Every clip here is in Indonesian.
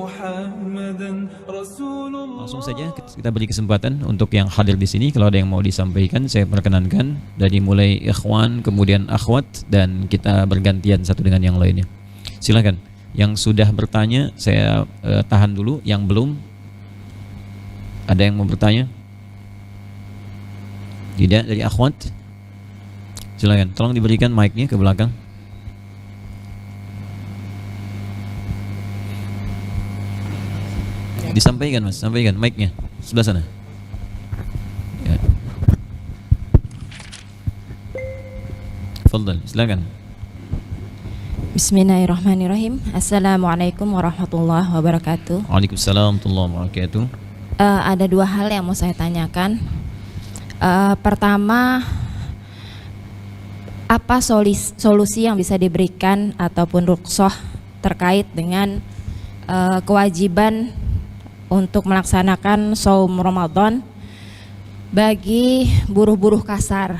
محمدا رسول الله. Langsung saja kita beri kesempatan untuk yang hadir di sini. Kalau ada yang mau disampaikan, saya perkenankan dari mulai ikhwan, kemudian akhwat, dan kita bergantian satu dengan yang lainnya. Silakan. Yang sudah bertanya, saya tahan dulu. Yang belum, ada yang mau bertanya? Tidak, dari akhwat. Silakan, tolong diberikan mic-nya ke belakang. Disampaikan mas, sampaikan mic-nya sebelah sana. Ya. Fadhal, silakan. Bismillahirrahmanirrahim. Assalamualaikum warahmatullahi wabarakatuh. Waalaikumsalam warahmatullahi wabarakatuh. Ada dua hal yang mau saya tanyakan. Pertama, apa solusi yang bisa diberikan ataupun rukhsah terkait dengan kewajiban untuk melaksanakan shaum Ramadan bagi buruh-buruh kasar.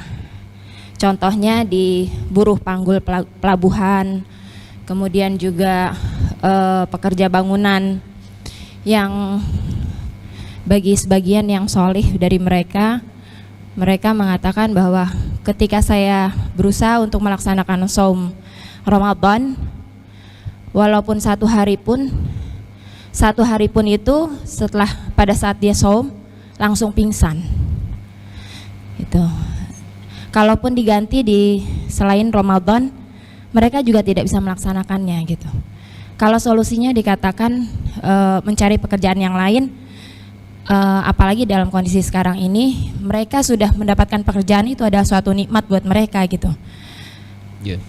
Contohnya di buruh panggul pelabuhan, kemudian juga pekerja bangunan yang bagi sebagian yang solih dari mereka mengatakan bahwa ketika saya berusaha untuk melaksanakan shaum Ramadan, walaupun satu hari pun itu setelah pada saat dia shaum langsung pingsan. Itu. Kalaupun diganti di selain Ramadan, mereka juga tidak bisa melaksanakannya gitu. Kalau solusinya dikatakan mencari pekerjaan yang lain, apalagi dalam kondisi sekarang ini, mereka sudah mendapatkan pekerjaan itu adalah suatu nikmat buat mereka gitu. Yeah.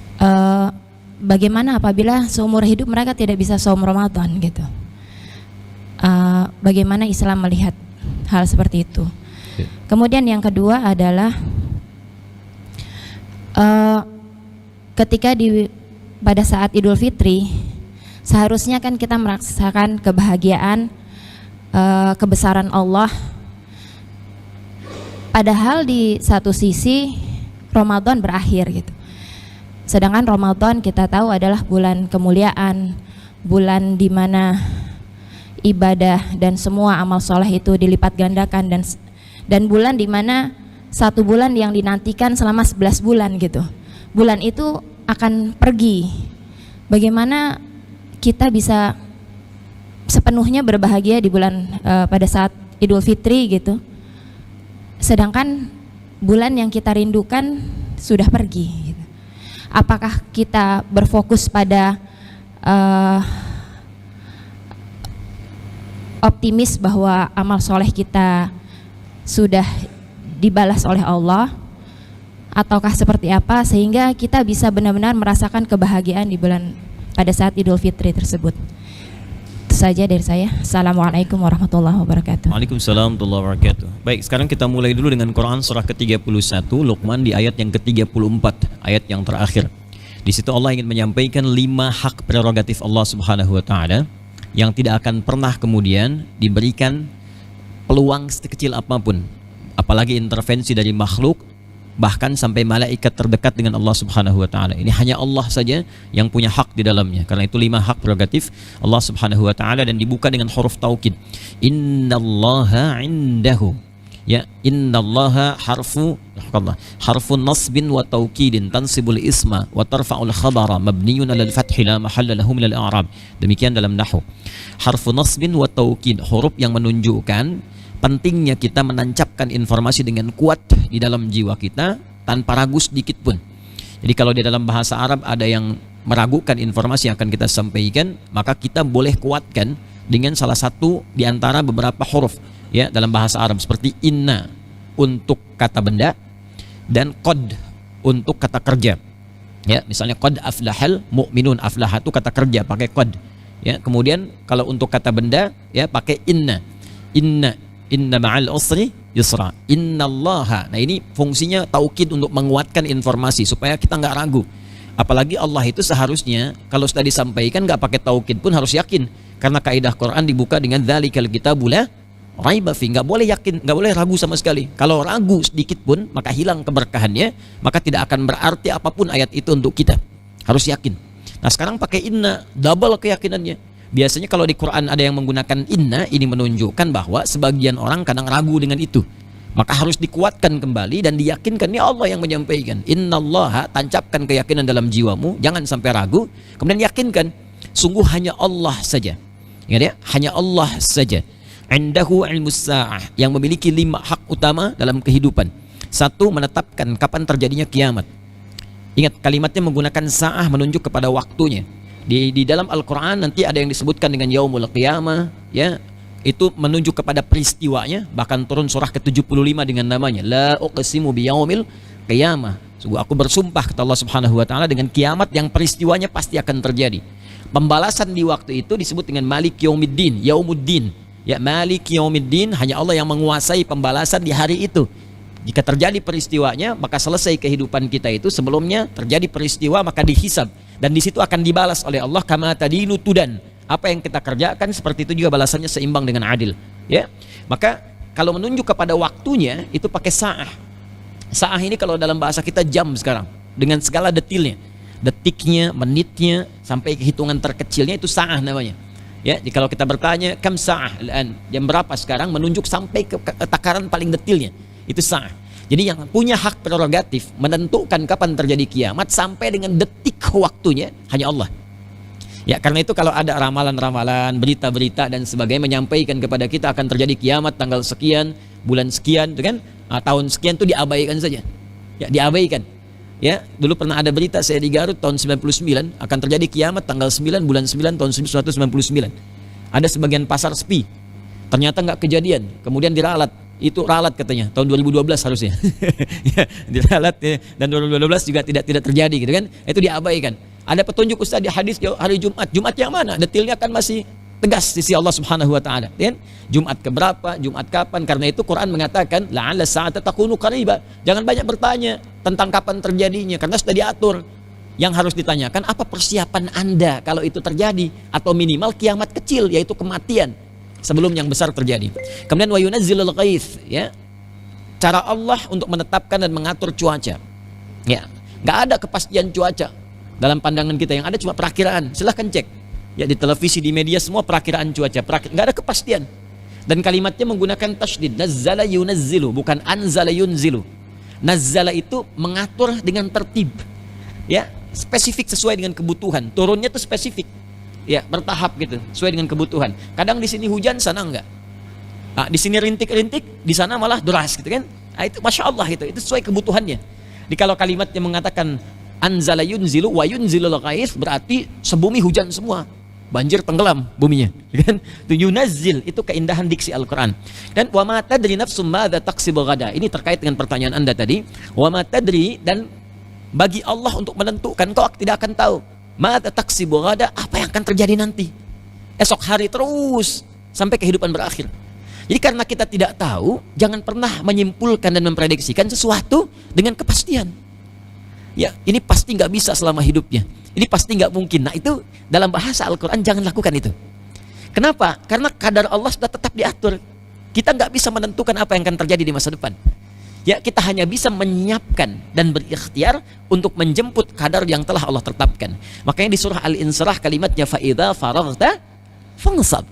Bagaimana apabila seumur hidup mereka tidak bisa shaum Ramadan gitu? Bagaimana Islam melihat hal seperti itu? Yeah. Kemudian yang kedua adalah ketika pada saat Idul Fitri, seharusnya kan kita merasakan kebahagiaan, kebesaran Allah. Padahal di satu sisi Ramadan berakhir gitu. Sedangkan Ramadan kita tahu adalah bulan kemuliaan, bulan di mana ibadah dan semua amal soleh itu dilipat gandakan, dan bulan di mana satu bulan yang dinantikan selama 11 bulan gitu. Bulan itu akan pergi. Bagaimana kita bisa sepenuhnya berbahagia di bulan pada saat Idul Fitri gitu, sedangkan bulan yang kita rindukan sudah pergi gitu. Apakah kita berfokus pada optimis bahwa amal soleh kita sudah dibalas oleh Allah, ataukah seperti apa sehingga kita bisa benar-benar merasakan kebahagiaan di bulan pada saat Idul Fitri tersebut? Itu saja dari saya. Assalamualaikum warahmatullahi wabarakatuh. Waalaikumsalam warahmatullahi wabarakatuh. Baik, sekarang kita mulai dulu dengan Quran surah ke-31 Luqman di ayat yang ke-34, ayat yang terakhir. Di situ Allah ingin menyampaikan 5 hak prerogatif Allah Subhanahu wa taala yang tidak akan pernah kemudian diberikan peluang sekecil apapun, apalagi intervensi dari makhluk, bahkan sampai malaikat terdekat dengan Allah Subhanahu wa taala. Ini hanya Allah saja yang punya hak di dalamnya. Karena itu 5 hak prerogatif Allah Subhanahu wa taala, dan dibuka dengan huruf taukid. Innallaha indahu. Ya, innallaha harfun nasbin wa taukidin tansibul isma wa tarfa'ul khabara mabniyun 'alal fathi la mahalla lahu minal i'rab. Demikian dalam nahwu. Harfun nasbin wa taukid, huruf yang menunjukkan pentingnya kita menancapkan informasi dengan kuat di dalam jiwa kita tanpa ragu sedikit pun. Jadi kalau di dalam bahasa Arab ada yang meragukan informasi yang akan kita sampaikan, maka kita boleh kuatkan dengan salah satu di antara beberapa huruf ya dalam bahasa Arab, seperti inna untuk kata benda dan qad untuk kata kerja. Ya, misalnya qad aflahal mu'minun, aflah itu kata kerja pakai qad. Ya, kemudian kalau untuk kata benda ya pakai inna ma'al usri yusra. Innallaha. Nah, ini fungsinya taukid untuk menguatkan informasi supaya kita nggak ragu. Apalagi Allah itu seharusnya kalau sudah disampaikan nggak pakai taukid pun harus yakin, karena kaidah Quran dibuka dengan dzalikal kitabul la raiba fi. Nggak boleh yakin, nggak boleh ragu sama sekali. Kalau ragu sedikit pun maka hilang keberkahannya, maka tidak akan berarti apapun ayat itu untuk kita. Harus yakin. Nah, sekarang pakai inna, double keyakinannya. Biasanya kalau di Quran ada yang menggunakan inna, ini menunjukkan bahwa sebagian orang kadang ragu dengan itu. Maka harus dikuatkan kembali dan diyakinkan, ini Allah yang menyampaikan. Innallaha, tancapkan keyakinan dalam jiwamu, jangan sampai ragu. Kemudian yakinkan, sungguh hanya Allah saja. Ingat ya, hanya Allah saja. Indahu ilmus sa'ah, yang memiliki 5 hak utama dalam kehidupan. 1, menetapkan kapan terjadinya kiamat. Ingat, kalimatnya menggunakan sa'ah menunjuk kepada waktunya. Di dalam Al-Quran nanti ada yang disebutkan dengan yaumul qiyamah, ya, itu menunjuk kepada peristiwanya, bahkan turun surah ke-75 dengan namanya la uqsimu biyaumil qiyamah. Sungguh aku bersumpah kata Allah Subhanahu wa taala dengan kiamat yang peristiwanya pasti akan terjadi. Pembalasan di waktu itu disebut dengan Malik Yaumiddin, Yaumuddin. Ya, Malik Yaumiddin, hanya Allah yang menguasai pembalasan di hari itu. Jika terjadi peristiwanya, maka selesai kehidupan kita itu. Sebelumnya terjadi peristiwa, maka dihisab. Dan di situ akan dibalas oleh Allah, kama tadinu tudan. Apa yang kita kerjakan, seperti itu juga balasannya seimbang dengan adil. Ya, maka kalau menunjuk kepada waktunya, itu pakai sa'ah. Sa'ah ini kalau dalam bahasa kita jam sekarang, dengan segala detilnya. Detiknya, menitnya, sampai hitungan terkecilnya, itu sa'ah namanya. Ya, jadi kalau kita bertanya, kam sa'ah, jam berapa sekarang, menunjuk sampai ke takaran paling detilnya. Itu sa'ah. Jadi yang punya hak prerogatif menentukan kapan terjadi kiamat sampai dengan detik waktunya hanya Allah. Ya, karena itu kalau ada ramalan-ramalan, berita-berita dan sebagainya menyampaikan kepada kita akan terjadi kiamat tanggal sekian, bulan sekian, itu kan, tahun sekian, itu diabaikan saja. Ya, diabaikan. Ya, dulu pernah ada berita saya di Garut tahun 99 akan terjadi kiamat tanggal 9 bulan 9 tahun 1999. Ada sebagian pasar sepi. Ternyata nggak kejadian. Kemudian diralat. Itu ralat katanya tahun 2012 harusnya. Ya, diralat ya. Dan 2012 juga tidak terjadi gitu kan. Itu diabaikan. Ada petunjuk Ustaz di hadis hari Jumat. Jumat yang mana? Detilnya kan masih tegas di sisi Allah Subhanahu wa taala. Kan? Jumat keberapa? Jumat kapan? Karena itu Quran mengatakan la'alla sa'ata takunu qariba. Jangan banyak bertanya tentang kapan terjadinya karena sudah diatur. Yang harus ditanyakan apa persiapan Anda kalau itu terjadi, atau minimal kiamat kecil yaitu kematian sebelum yang besar terjadi. Kemudian wa yunazzilul ghaits, ya. Cara Allah untuk menetapkan dan mengatur cuaca. Ya, enggak ada kepastian cuaca dalam pandangan kita, yang ada cuma perakiraan. Silahkan cek. Ya, di televisi, di media semua perakiraan cuaca. Enggak ada kepastian. Dan kalimatnya menggunakan tasydid, nazzala yunazzilu, bukan anzala yunzilu. Nazzala itu mengatur dengan tertib. Ya, spesifik sesuai dengan kebutuhan. Turunnya itu spesifik. Ya, bertahap gitu, sesuai dengan kebutuhan. Kadang di sini hujan, sana enggak. Di sini rintik-rintik, di sana malah deras gitu kan. Itu masya Allah, itu sesuai kebutuhannya. Jadi kalau kalimatnya mengatakan anzala yunzilu wa yunzilul ghaits, berarti sebumi hujan semua, banjir tenggelam buminya, kan? Itu yunazzil, itu keindahan diksi Al-Qur'an. Dan wa ma tadri nafsum madza taksibu ghada. Ini terkait dengan pertanyaan Anda tadi. Wa ma tadri, dan bagi Allah untuk menentukan, kau tidak akan tahu. Mata taksibu ghada, apa yang akan terjadi nanti esok hari terus sampai kehidupan berakhir. Jadi karena kita tidak tahu, jangan pernah menyimpulkan dan memprediksikan sesuatu dengan kepastian. Ya, ini pasti nggak bisa selama hidupnya, ini pasti nggak mungkin. Nah, itu dalam bahasa Al-Quran jangan lakukan itu. Kenapa? Karena kadar Allah sudah tetap diatur. Kita nggak bisa menentukan apa yang akan terjadi di masa depan. Ya, kita hanya bisa menyiapkan dan berikhtiar untuk menjemput kadar yang telah Allah tetapkan. Makanya di surah Al-Insyirah kalimatnya fa idza faraghta fansab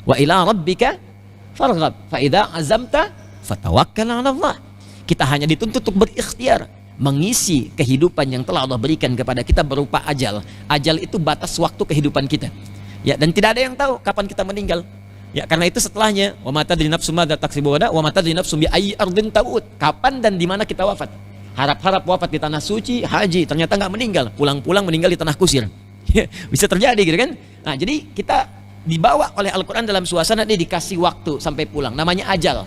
wa ila rabbika farghab fa idza azamta fatawakkal 'ala Allah. Kita hanya dituntut untuk berikhtiar mengisi kehidupan yang telah Allah berikan kepada kita berupa ajal. Ajal itu batas waktu kehidupan kita. Ya, dan tidak ada yang tahu kapan kita meninggal. Ya, karena itu setelahnya wa ma tadri nafsum madza taksibu ghadan wa ma tadri nafsum bi ayyi ardin tamut. Kapan dan di mana kita wafat? Harap-harap wafat di tanah suci, haji, ternyata nggak meninggal, pulang-pulang meninggal di tanah kusir. Bisa terjadi gitu kan? Nah, jadi kita dibawa oleh Al-Qur'an dalam suasana dia dikasih waktu sampai pulang. Namanya ajal.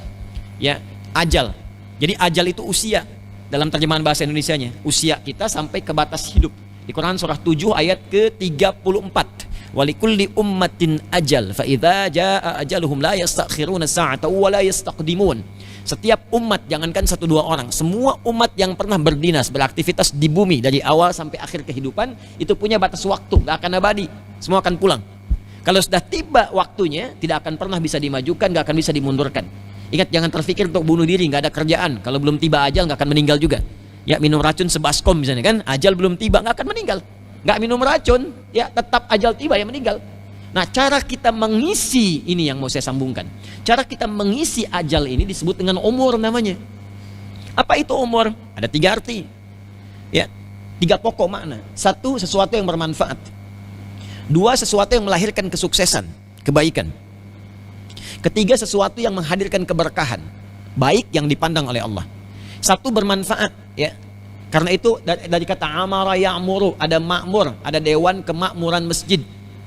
Ya, ajal. Jadi ajal itu usia dalam terjemahan bahasa Indonesianya. Usia kita sampai ke batas hidup. Di Quran surah 7 ayat ke-34. Walikulli ummatin ajal fa idza jaa ajaluhum la yastakhiruna sa'atan wa la yastaqdimun. Setiap umat, jangankan 1-2 orang, semua umat yang pernah berdinas, beraktivitas di bumi dari awal sampai akhir kehidupan itu punya batas waktu, gak akan abadi, semua akan pulang. Kalau sudah tiba waktunya, tidak akan pernah bisa dimajukan, gak akan bisa dimundurkan. Ingat, jangan terfikir untuk bunuh diri, gak ada kerjaan. Kalau belum tiba ajal gak akan meninggal juga. Ya, minum racun sebaskom misalnya kan, ajal belum tiba gak akan meninggal. Nggak minum racun, ya tetap ajal tiba ya meninggal. Nah, cara kita mengisi ini yang mau saya sambungkan. Cara kita mengisi ajal ini disebut dengan umur namanya. Apa itu umur? Ada 3 arti. Ya, 3 pokok makna. 1, sesuatu yang bermanfaat. 2, sesuatu yang melahirkan kesuksesan, kebaikan. 3, sesuatu yang menghadirkan keberkahan, baik yang dipandang oleh Allah. 1, bermanfaat, ya. Karena itu dari kata amara ya'muru, ada makmur, ada Dewan Kemakmuran Masjid,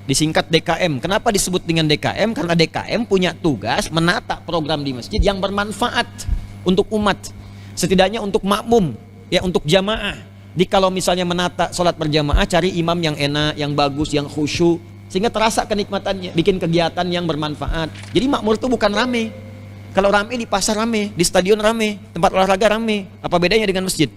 disingkat DKM. Kenapa disebut dengan DKM? Karena DKM punya tugas menata program di masjid yang bermanfaat untuk umat, setidaknya untuk makmum, ya, untuk jamaah. Jadi kalau misalnya menata sholat berjamaah, cari imam yang enak, yang bagus, yang khusyuk, sehingga terasa kenikmatannya, bikin kegiatan yang bermanfaat. Jadi makmur itu bukan rame. Kalau rame di pasar rame, di stadion rame, tempat olahraga rame. Apa bedanya dengan masjid?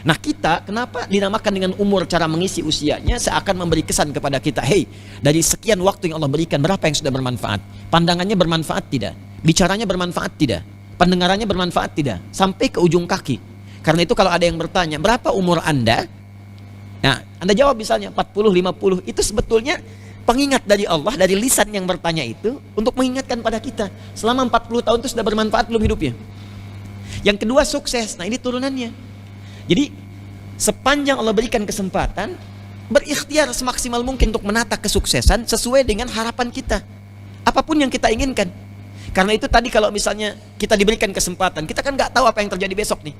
Nah, kita kenapa dinamakan dengan umur, cara mengisi usianya seakan memberi kesan kepada kita, hey, dari sekian waktu yang Allah berikan, berapa yang sudah bermanfaat? Pandangannya bermanfaat tidak? Bicaranya bermanfaat tidak? Pendengarannya bermanfaat tidak? Sampai ke ujung kaki. Karena itu kalau ada yang bertanya, berapa umur Anda? Nah, Anda jawab misalnya 40, 50. Itu sebetulnya pengingat dari Allah, dari lisan yang bertanya itu, untuk mengingatkan pada kita, selama 40 tahun itu sudah bermanfaat belum hidupnya? Yang kedua, sukses. Nah, ini turunannya. Jadi sepanjang Allah berikan kesempatan, berikhtiar semaksimal mungkin untuk menata kesuksesan sesuai dengan harapan kita, apapun yang kita inginkan. Karena itu tadi kalau misalnya kita diberikan kesempatan, kita kan nggak tahu apa yang terjadi besok nih.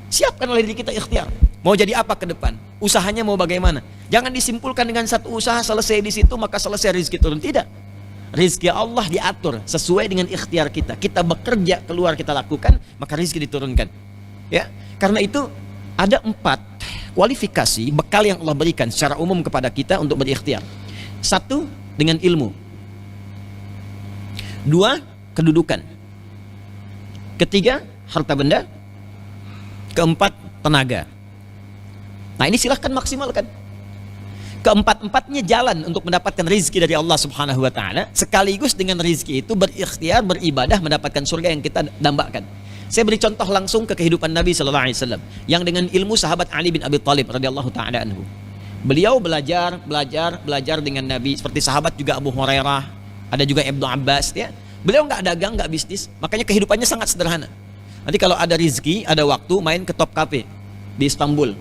Siapkan oleh diri kita ikhtiar, mau jadi apa ke depan, usahanya mau bagaimana. Jangan disimpulkan dengan satu usaha selesai di situ maka selesai rezeki turun. Tidak. Rezeki Allah diatur sesuai dengan ikhtiar kita. Kita bekerja, keluar, kita lakukan, maka rezeki diturunkan. Ya, karena itu ada 4 kualifikasi bekal yang Allah berikan secara umum kepada kita untuk berikhtiar. 1, dengan ilmu. 2, kedudukan. 3, harta benda. 4, tenaga. Nah, ini silahkan maksimalkan. Keempat-empatnya jalan untuk mendapatkan rezeki dari Allah Subhanahu wa taala, sekaligus dengan rezeki itu berikhtiar, beribadah, mendapatkan surga yang kita dambakan. Saya beri contoh langsung ke kehidupan Nabi sallallahu alaihi wasallam yang dengan ilmu sahabat Ali bin Abi Thalib radhiyallahu taala anhu. Beliau belajar dengan Nabi, seperti sahabat juga Abu Hurairah, ada juga Ibnu Abbas, ya. Beliau nggak dagang, nggak bisnis, makanya kehidupannya sangat sederhana. Nanti kalau ada rezeki, ada waktu main ke Top Cafe di Istanbul.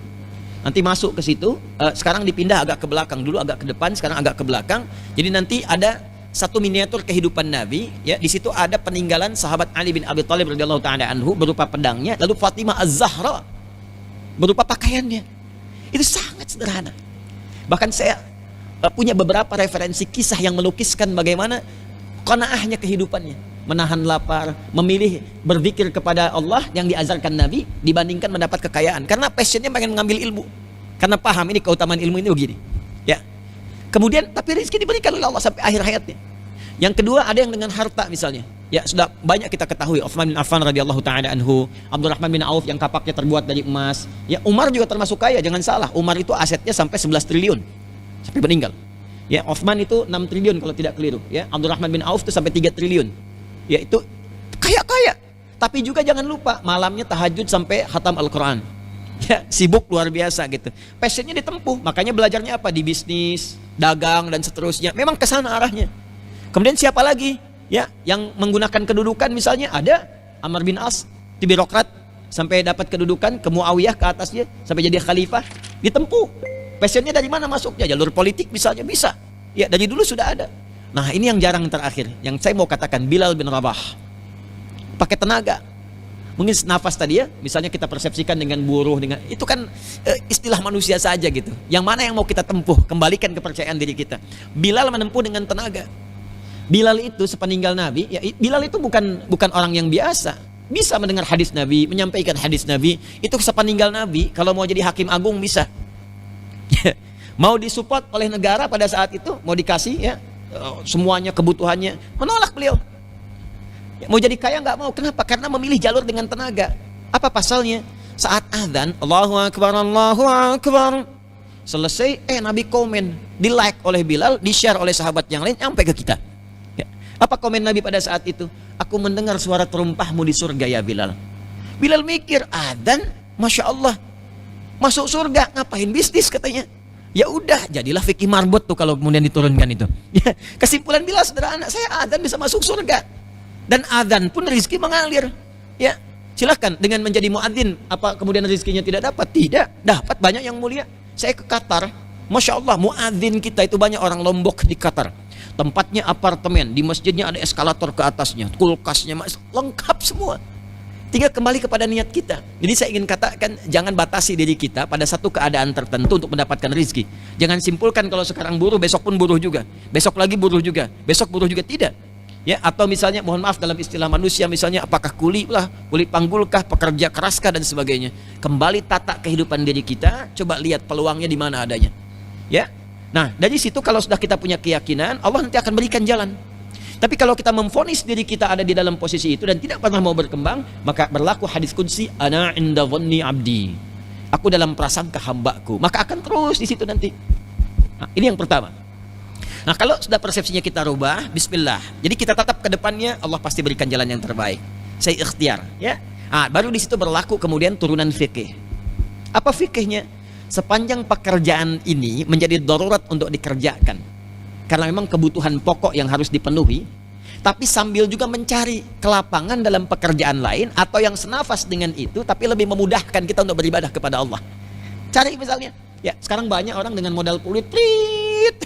Nanti masuk ke situ, sekarang dipindah agak ke belakang, dulu agak ke depan, sekarang agak ke belakang. Jadi nanti ada satu miniatur kehidupan Nabi, ya, di situ ada peninggalan sahabat Ali bin Abi Thalib radhiyallahu taala anhu berupa pedangnya, lalu Fatimah Az-Zahra berupa pakaiannya. Itu sangat sederhana. Bahkan saya punya beberapa referensi kisah yang melukiskan bagaimana qanaahnya kehidupannya, menahan lapar, memilih berzikir kepada Allah yang diajarkan Nabi dibandingkan mendapat kekayaan, karena passionnya pengen mengambil ilmu, karena paham ini keutamaan ilmu ini begini, ya. Kemudian tapi rezeki diberikan oleh Allah sampai akhir hayatnya. Yang kedua, ada yang dengan harta misalnya. Ya, sudah banyak kita ketahui, Utsman bin Affan radhiyallahu taala anhu, Abdurrahman bin Auf yang kapaknya terbuat dari emas. Ya, Umar juga termasuk kaya, jangan salah. Umar itu asetnya sampai 11 triliun sampai meninggal. Ya, Utsman itu 6 triliun kalau tidak keliru, ya. Abdurrahman bin Auf itu sampai 3 triliun. Ya, itu kaya-kaya. Tapi juga jangan lupa malamnya tahajud sampai khatam Al-Qur'an. Ya, sibuk luar biasa gitu. Passionnya ditempuh, makanya belajarnya apa? Di bisnis, dagang dan seterusnya. Memang ke sana arahnya. Kemudian siapa lagi? Ya, yang menggunakan kedudukan misalnya ada Amr bin As, di birokrat sampai dapat kedudukan, ke Muawiyah ke atasnya sampai jadi khalifah, ditempuh. Passionnya dari mana masuknya? Jalur politik misalnya bisa. Ya, dari dulu sudah ada. Nah, ini yang jarang terakhir. Yang saya mau katakan, Bilal bin Rabah. Pakai tenaga. Mungkin nafas tadi, ya, misalnya kita persepsikan dengan buruh, dengan itu kan istilah manusia saja gitu. Yang mana yang mau kita tempuh? Kembalikan kepercayaan diri kita. Bilal menempuh dengan tenaga. Bilal itu sepeninggal Nabi, ya, Bilal itu bukan orang yang biasa. Bisa mendengar hadis Nabi, menyampaikan hadis Nabi. Itu sepeninggal Nabi, kalau mau jadi hakim agung bisa. Mau disupport oleh negara pada saat itu, mau dikasih, ya, semuanya kebutuhannya, menolak beliau. Ya, mau jadi kaya nggak mau. Kenapa? Karena memilih jalur dengan tenaga. Apa pasalnya? Saat azan, Allahu Akbar, Allahu Akbar, selesai, Nabi komen, di like oleh Bilal, di share oleh sahabat yang lain, sampai ke kita. Ya. Apa komen Nabi pada saat itu? Aku mendengar suara terumpahmu di surga ya Bilal. Bilal mikir, azan, Masya Allah, masuk surga, ngapain bisnis katanya? Ya udah, jadilah fikih marbot tuh kalau kemudian diturunkan itu. Ya, kesimpulan bila sederhana, saya adzan bisa masuk surga. Dan adzan pun rezeki mengalir. Ya, silakan dengan menjadi muadzin, apa kemudian rezekinya tidak dapat? Tidak, dapat banyak yang mulia. Saya ke Qatar, Masya Allah, muadzin kita itu banyak orang Lombok di Qatar. Tempatnya apartemen, di masjidnya ada eskalator ke atasnya, kulkasnya lengkap semua. Tinggal kembali kepada niat kita. Jadi saya ingin katakan, jangan batasi diri kita pada satu keadaan tertentu untuk mendapatkan rezeki. Jangan simpulkan kalau sekarang buruh, besok pun buruh juga. Besok lagi buruh juga. Besok buruh juga, tidak. Ya, atau misalnya, mohon maaf dalam istilah manusia, misalnya apakah kuli lah, kulit panggulkah, pekerja keraskah dan sebagainya. Kembali tata kehidupan diri kita, coba lihat peluangnya di mana adanya. Ya. Nah, dari situ kalau sudah kita punya keyakinan, Allah nanti akan berikan jalan. Tapi kalau kita memvonis diri kita ada di dalam posisi itu dan tidak pernah mau berkembang, maka berlaku hadis qudsi, ana inda dhanni abdi. Aku dalam prasangka hambaku, maka akan terus di situ nanti. Nah, ini yang pertama. Nah, kalau sudah persepsinya kita rubah, bismillah. Jadi kita tatap ke depannya, Allah pasti berikan jalan yang terbaik. Saya ikhtiar, ya. Nah, baru di situ berlaku kemudian turunan fikih. Apa fikihnya? Sepanjang pekerjaan ini menjadi darurat untuk dikerjakan, karena memang kebutuhan pokok yang harus dipenuhi, tapi sambil juga mencari kelapangan dalam pekerjaan lain atau yang senafas dengan itu, tapi lebih memudahkan kita untuk beribadah kepada Allah. Cari misalnya, ya sekarang banyak orang dengan modal peluit,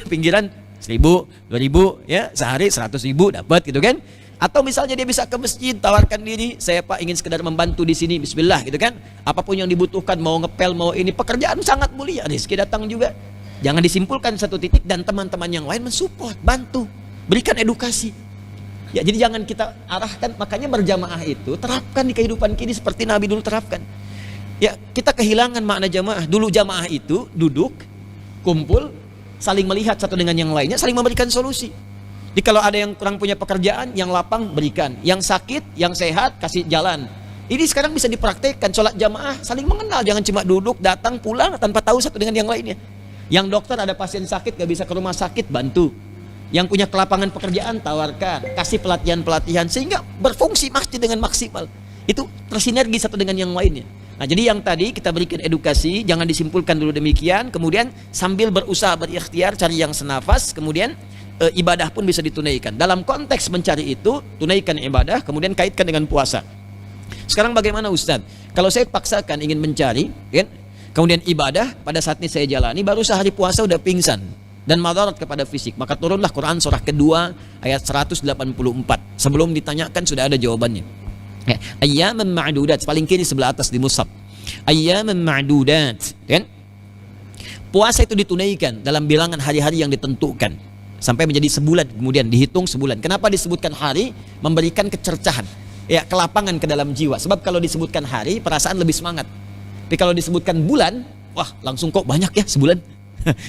pinggiran 1.000, 2.000, ya sehari 100.000 dapat gitu kan? Atau misalnya dia bisa ke masjid, tawarkan diri, saya Pak ingin sekedar membantu di sini, bismillah gitu kan? Apapun yang dibutuhkan, mau ngepel, mau ini, pekerjaan sangat mulia, rezeki datang juga. Jangan disimpulkan satu titik dan teman-teman yang lain mensupport, bantu, berikan edukasi. Ya, jadi jangan kita arahkan, makanya berjamaah itu terapkan di kehidupan kita seperti Nabi dulu terapkan. Ya, kita kehilangan makna jamaah. Dulu jamaah itu duduk, kumpul, saling melihat satu dengan yang lainnya, saling memberikan solusi. Jadi kalau ada yang kurang punya pekerjaan, yang lapang berikan, yang sakit, yang sehat kasih jalan. Ini sekarang bisa dipraktekkan, sholat jamaah saling mengenal, jangan cuma duduk, datang, pulang tanpa tahu satu dengan yang lainnya. Yang dokter ada pasien sakit gak bisa ke rumah sakit, bantu. Yang punya kelapangan pekerjaan tawarkan, kasih pelatihan-pelatihan sehingga berfungsi masjid dengan maksimal. Itu tersinergi satu dengan yang lainnya. Nah, jadi yang tadi kita berikan edukasi, jangan disimpulkan dulu demikian, kemudian sambil berusaha berikhtiar cari yang senafas, kemudian ibadah pun bisa ditunaikan. Dalam konteks mencari itu, tunaikan ibadah, kemudian kaitkan dengan puasa. Sekarang bagaimana Ustadz? Kalau saya paksakan ingin mencari, kan? Kemudian ibadah pada saat ini saya jalani, baru sehari puasa udah pingsan dan madarat kepada fisik, maka turunlah Quran surah kedua ayat 184. Sebelum ditanyakan sudah ada jawabannya. Ya, ayyaman ma'dudat, paling kiri sebelah atas di mushaf. Ayyaman ma'dudat, kan? Puasa itu ditunaikan dalam bilangan hari-hari yang ditentukan sampai menjadi sebulan, kemudian dihitung sebulan. Kenapa disebutkan hari? Memberikan kecercahan, ya, kelapangan ke dalam jiwa. Sebab kalau disebutkan hari, perasaan lebih semangat. Tapi kalau disebutkan bulan, wah langsung kok banyak ya sebulan.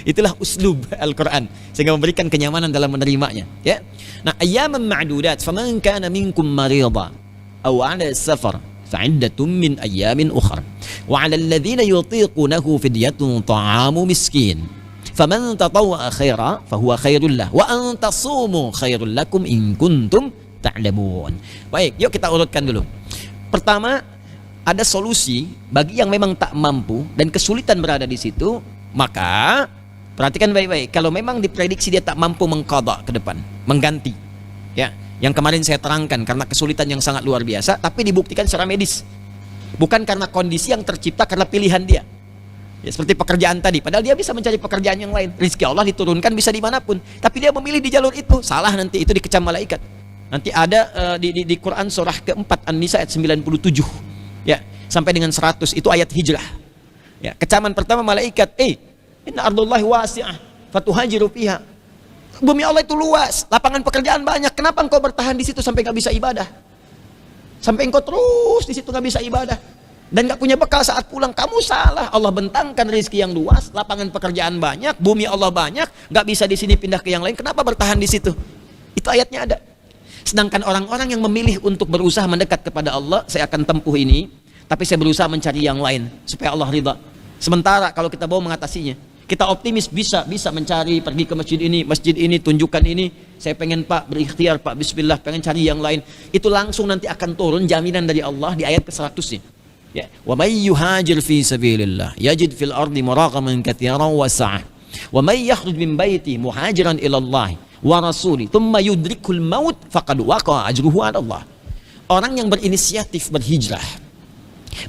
Itulah uslub Al-Quran, sehingga memberikan kenyamanan dalam menerimanya. Ya. Nah, ayyaman ma'dudat, faman kana minkum marida aw 'ala safar fa'iddatun min ayyamin ukhra wa 'ala alladhina yutiqunahu fidyatun ta'amu miskin faman tatawwa'a khaira fahuwa khairul lah wa an tasumu khairul lakum in kuntum ta'lamun. Baik, yuk kita urutkan dulu. Pertama, ada solusi bagi yang memang tak mampu dan kesulitan berada di situ, maka perhatikan baik-baik. Kalau memang diprediksi dia tak mampu mengqadha ke depan, mengganti, ya, yang kemarin saya terangkan karena kesulitan yang sangat luar biasa, tapi dibuktikan secara medis, bukan karena kondisi yang tercipta karena pilihan dia. Ya, seperti pekerjaan tadi, padahal dia bisa mencari pekerjaan yang lain. Rezeki Allah diturunkan bisa dimanapun, tapi dia memilih di jalur itu. Salah, nanti itu dikecam malaikat. Nanti ada di Quran surah keempat An-Nisa ayat 97. Ya, sampai dengan 100 itu ayat hijrah. Ya, kecaman pertama malaikat, inna ardullahi wasi'ah fatuhajiru fiha. Bumi Allah itu luas, lapangan pekerjaan banyak. Kenapa engkau bertahan di situ sampai enggak bisa ibadah? Sampai engkau terus di situ enggak bisa ibadah dan enggak punya bekal saat pulang. Kamu salah. Allah bentangkan rezeki yang luas, lapangan pekerjaan banyak, bumi Allah banyak, enggak bisa di sini pindah ke yang lain. Kenapa bertahan di situ? Itu ayatnya ada. Sedangkan orang-orang yang memilih untuk berusaha mendekat kepada Allah, saya akan tempuh ini, tapi saya berusaha mencari yang lain supaya Allah ridha. Sementara kalau kita mau mengatasinya, kita optimis bisa mencari, pergi ke masjid ini, tunjukkan ini, saya pengen Pak berikhtiar Pak, bismillah, pengen cari yang lain. Itu langsung nanti akan turun jaminan dari Allah di ayat ke-100-nya. Ya, wa may yuhajir fi sabilillah yajid fil ardi muraqaman katsiran wa sa'ah Wa may yakhruj min baiti muhajiran ila Allah wa rasuli thumma yudrikul maut faqad waqa'a ajruhu 'ala Allah. Orang yang berinisiatif berhijrah,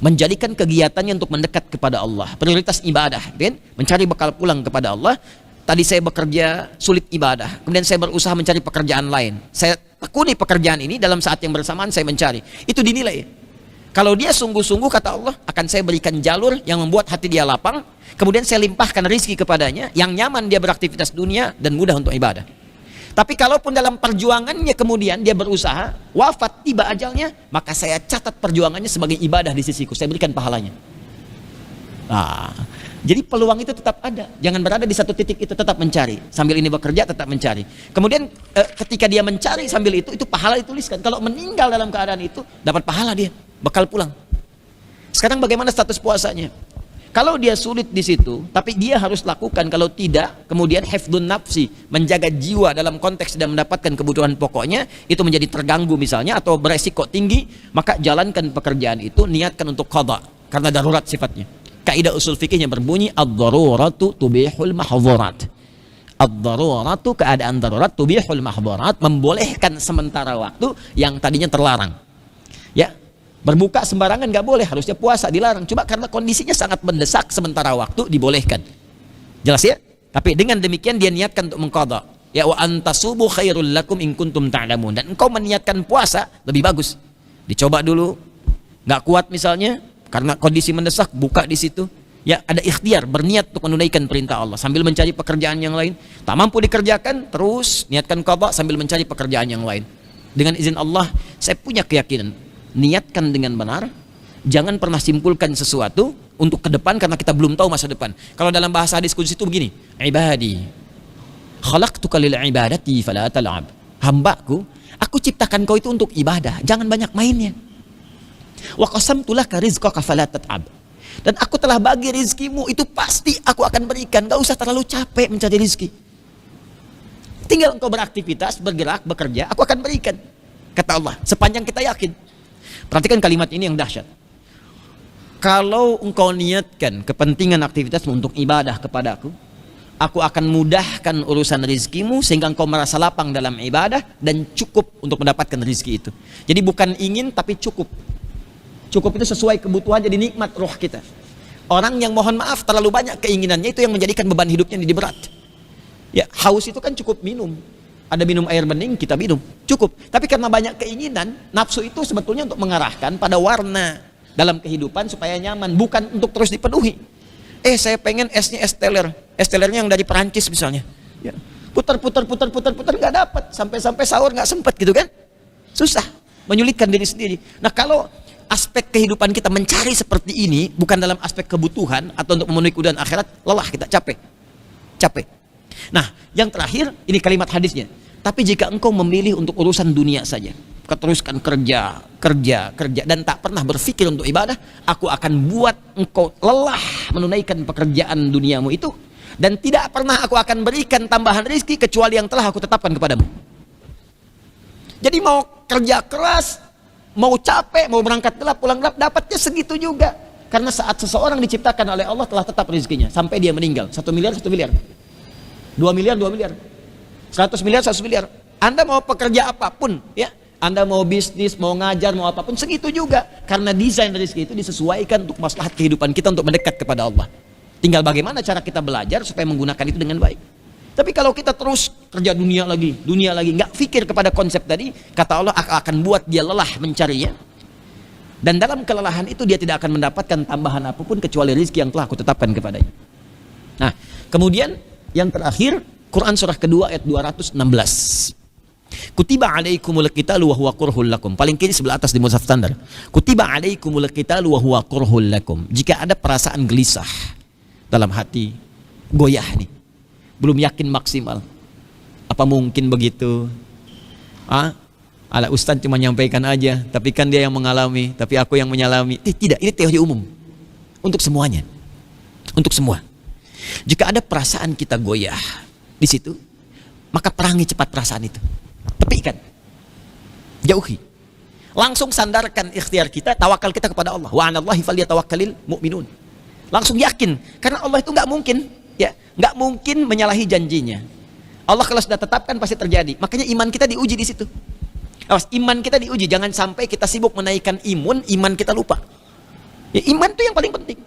menjadikan kegiatannya untuk mendekat kepada Allah, prioritas ibadah, kan? Mencari bekal pulang kepada Allah. Tadi saya bekerja sulit ibadah, kemudian saya berusaha mencari pekerjaan lain. Saya tekuni pekerjaan ini, dalam saat yang bersamaan saya mencari. Itu dinilai. Kalau dia sungguh-sungguh, kata Allah, akan saya berikan jalur yang membuat hati dia lapang, kemudian saya limpahkan rizki kepadanya, yang nyaman dia beraktivitas dunia dan mudah untuk ibadah. Tapi kalaupun dalam perjuangannya kemudian dia berusaha, wafat, tiba ajalnya, maka saya catat perjuangannya sebagai ibadah di sisiku, saya berikan pahalanya. Jadi peluang itu tetap ada. Jangan berada di satu titik itu, tetap mencari. Sambil ini bekerja, tetap mencari. Kemudian ketika dia mencari sambil itu pahala dituliskan. Kalau meninggal dalam keadaan itu, dapat pahala dia, bekal pulang. Sekarang bagaimana status puasanya? Kalau dia sulit di situ, tapi dia harus lakukan. Kalau tidak, kemudian hifdun nafsi, menjaga jiwa dalam konteks dan mendapatkan kebutuhan pokoknya, itu menjadi terganggu misalnya, atau beresiko tinggi, maka jalankan pekerjaan itu, niatkan untuk qadha, karena darurat sifatnya. Kaidah usul fikihnya berbunyi ad-daruratu tubihul mahdhurat. Ad-daruratu, keadaan darurat, tubihul mahdhurat, membolehkan sementara waktu yang tadinya terlarang. Ya, berbuka sembarangan nggak boleh, harusnya puasa dilarang. Cuma karena kondisinya sangat mendesak, sementara waktu dibolehkan. Jelas ya? Tapi dengan demikian dia niatkan untuk mengqadha. Ya, wa antasubu khairul lakum in kuntum ta'lamun. Dan engkau meniatkan puasa lebih bagus. Dicoba dulu, nggak kuat misalnya, karena kondisi mendesak, buka di situ. Ya, ada ikhtiar, berniat untuk menunaikan perintah Allah sambil mencari pekerjaan yang lain. Tak mampu dikerjakan, terus niatkan qadha sambil mencari pekerjaan yang lain. Dengan izin Allah, saya punya keyakinan, niatkan dengan benar, jangan pernah simpulkan sesuatu untuk ke depan karena kita belum tahu masa depan. Kalau dalam bahasa hadis qudsi itu begini, ibadi khalaqtuka lil ibadati fala tal'ab. Hambaku, aku ciptakan kau itu untuk ibadah, jangan banyak mainnya. Wa qasamtu laka rizqaka fala tat'ab. Dan aku telah bagi rizkimu, itu pasti aku akan berikan. Gak usah terlalu capek mencari rizki. Tinggal engkau beraktivitas, bergerak, bekerja, aku akan berikan. Kata Allah, sepanjang kita yakin. Perhatikan kalimat ini yang dahsyat. Kalau engkau niatkan kepentingan aktivitasmu untuk ibadah kepadaku, aku akan mudahkan urusan rizkimu sehingga engkau merasa lapang dalam ibadah dan cukup untuk mendapatkan rizki itu. Jadi bukan ingin tapi cukup. Cukup itu sesuai kebutuhan, jadi nikmat roh kita. Orang yang mohon maaf terlalu banyak keinginannya, itu yang menjadikan beban hidupnya jadi berat. Ya, haus itu kan cukup minum. Ada minum air bening, kita minum. Cukup. Tapi karena banyak keinginan, nafsu itu sebetulnya untuk mengarahkan pada warna dalam kehidupan supaya nyaman, bukan untuk terus dipenuhi. Saya pengen esnya es teler. Es telernya yang dari Perancis misalnya. Ya. Putar, nggak dapat. Sampai-sampai sahur nggak sempat gitu kan. Susah. Menyulitkan diri sendiri. Nah, kalau aspek kehidupan kita mencari seperti ini, bukan dalam aspek kebutuhan atau untuk memenuhi kebutuhan akhirat, lelah kita, capek. Nah, yang terakhir, ini kalimat hadisnya. Tapi jika engkau memilih untuk urusan dunia saja, keteruskan kerja, dan tak pernah berpikir untuk ibadah, aku akan buat engkau lelah menunaikan pekerjaan duniamu itu, dan tidak pernah aku akan berikan tambahan rezeki kecuali yang telah aku tetapkan kepadamu. Jadi mau kerja keras, mau capek, mau berangkat gelap, pulang gelap, dapatnya segitu juga. Karena saat seseorang diciptakan oleh Allah telah tetap rezekinya sampai dia meninggal. 1 miliar, 1 miliar. 2 miliar, 2 miliar. 100 miliar, 100 miliar. Anda mau pekerja apapun, ya, Anda mau bisnis, mau ngajar, mau apapun, segitu juga. Karena desain rezeki itu disesuaikan untuk maslahat kehidupan kita untuk mendekat kepada Allah. Tinggal bagaimana cara kita belajar supaya menggunakan itu dengan baik. Tapi kalau kita terus kerja dunia lagi, nggak pikir kepada konsep tadi, kata Allah akan buat dia lelah mencarinya. Dan dalam kelelahan itu dia tidak akan mendapatkan tambahan apapun kecuali rezeki yang telah aku tetapkan kepadanya. Nah, kemudian yang terakhir, Quran surah kedua ayat 216. Kutiba alaikumul qitalu wa huwa kurhul lakum. Paling kiri sebelah atas di mushaf standar. Kutiba alaikumul qitalu wa huwa kurhul lakum. Jika ada perasaan gelisah dalam hati, goyah nih, belum yakin maksimal, apa mungkin begitu? Ala Ustadz cuma nyampaikan aja, tapi kan dia yang mengalami, tapi aku yang menyalami. Tidak, ini teori umum untuk semuanya, untuk semua. Jika ada perasaan kita goyah di situ, maka perangi cepat perasaan itu, tepikan, jauhi, langsung sandarkan ikhtiar kita, tawakal kita kepada Allah. Wa 'alallahi falyatawakkalul mu'minun. Langsung yakin, karena Allah itu nggak mungkin, ya, nggak mungkin menyalahi janjinya. Allah kalau sudah tetapkan pasti terjadi. Makanya iman kita diuji di situ. Awas, iman kita diuji. Jangan sampai kita sibuk menaikkan iman kita lupa. Ya, iman itu yang paling penting.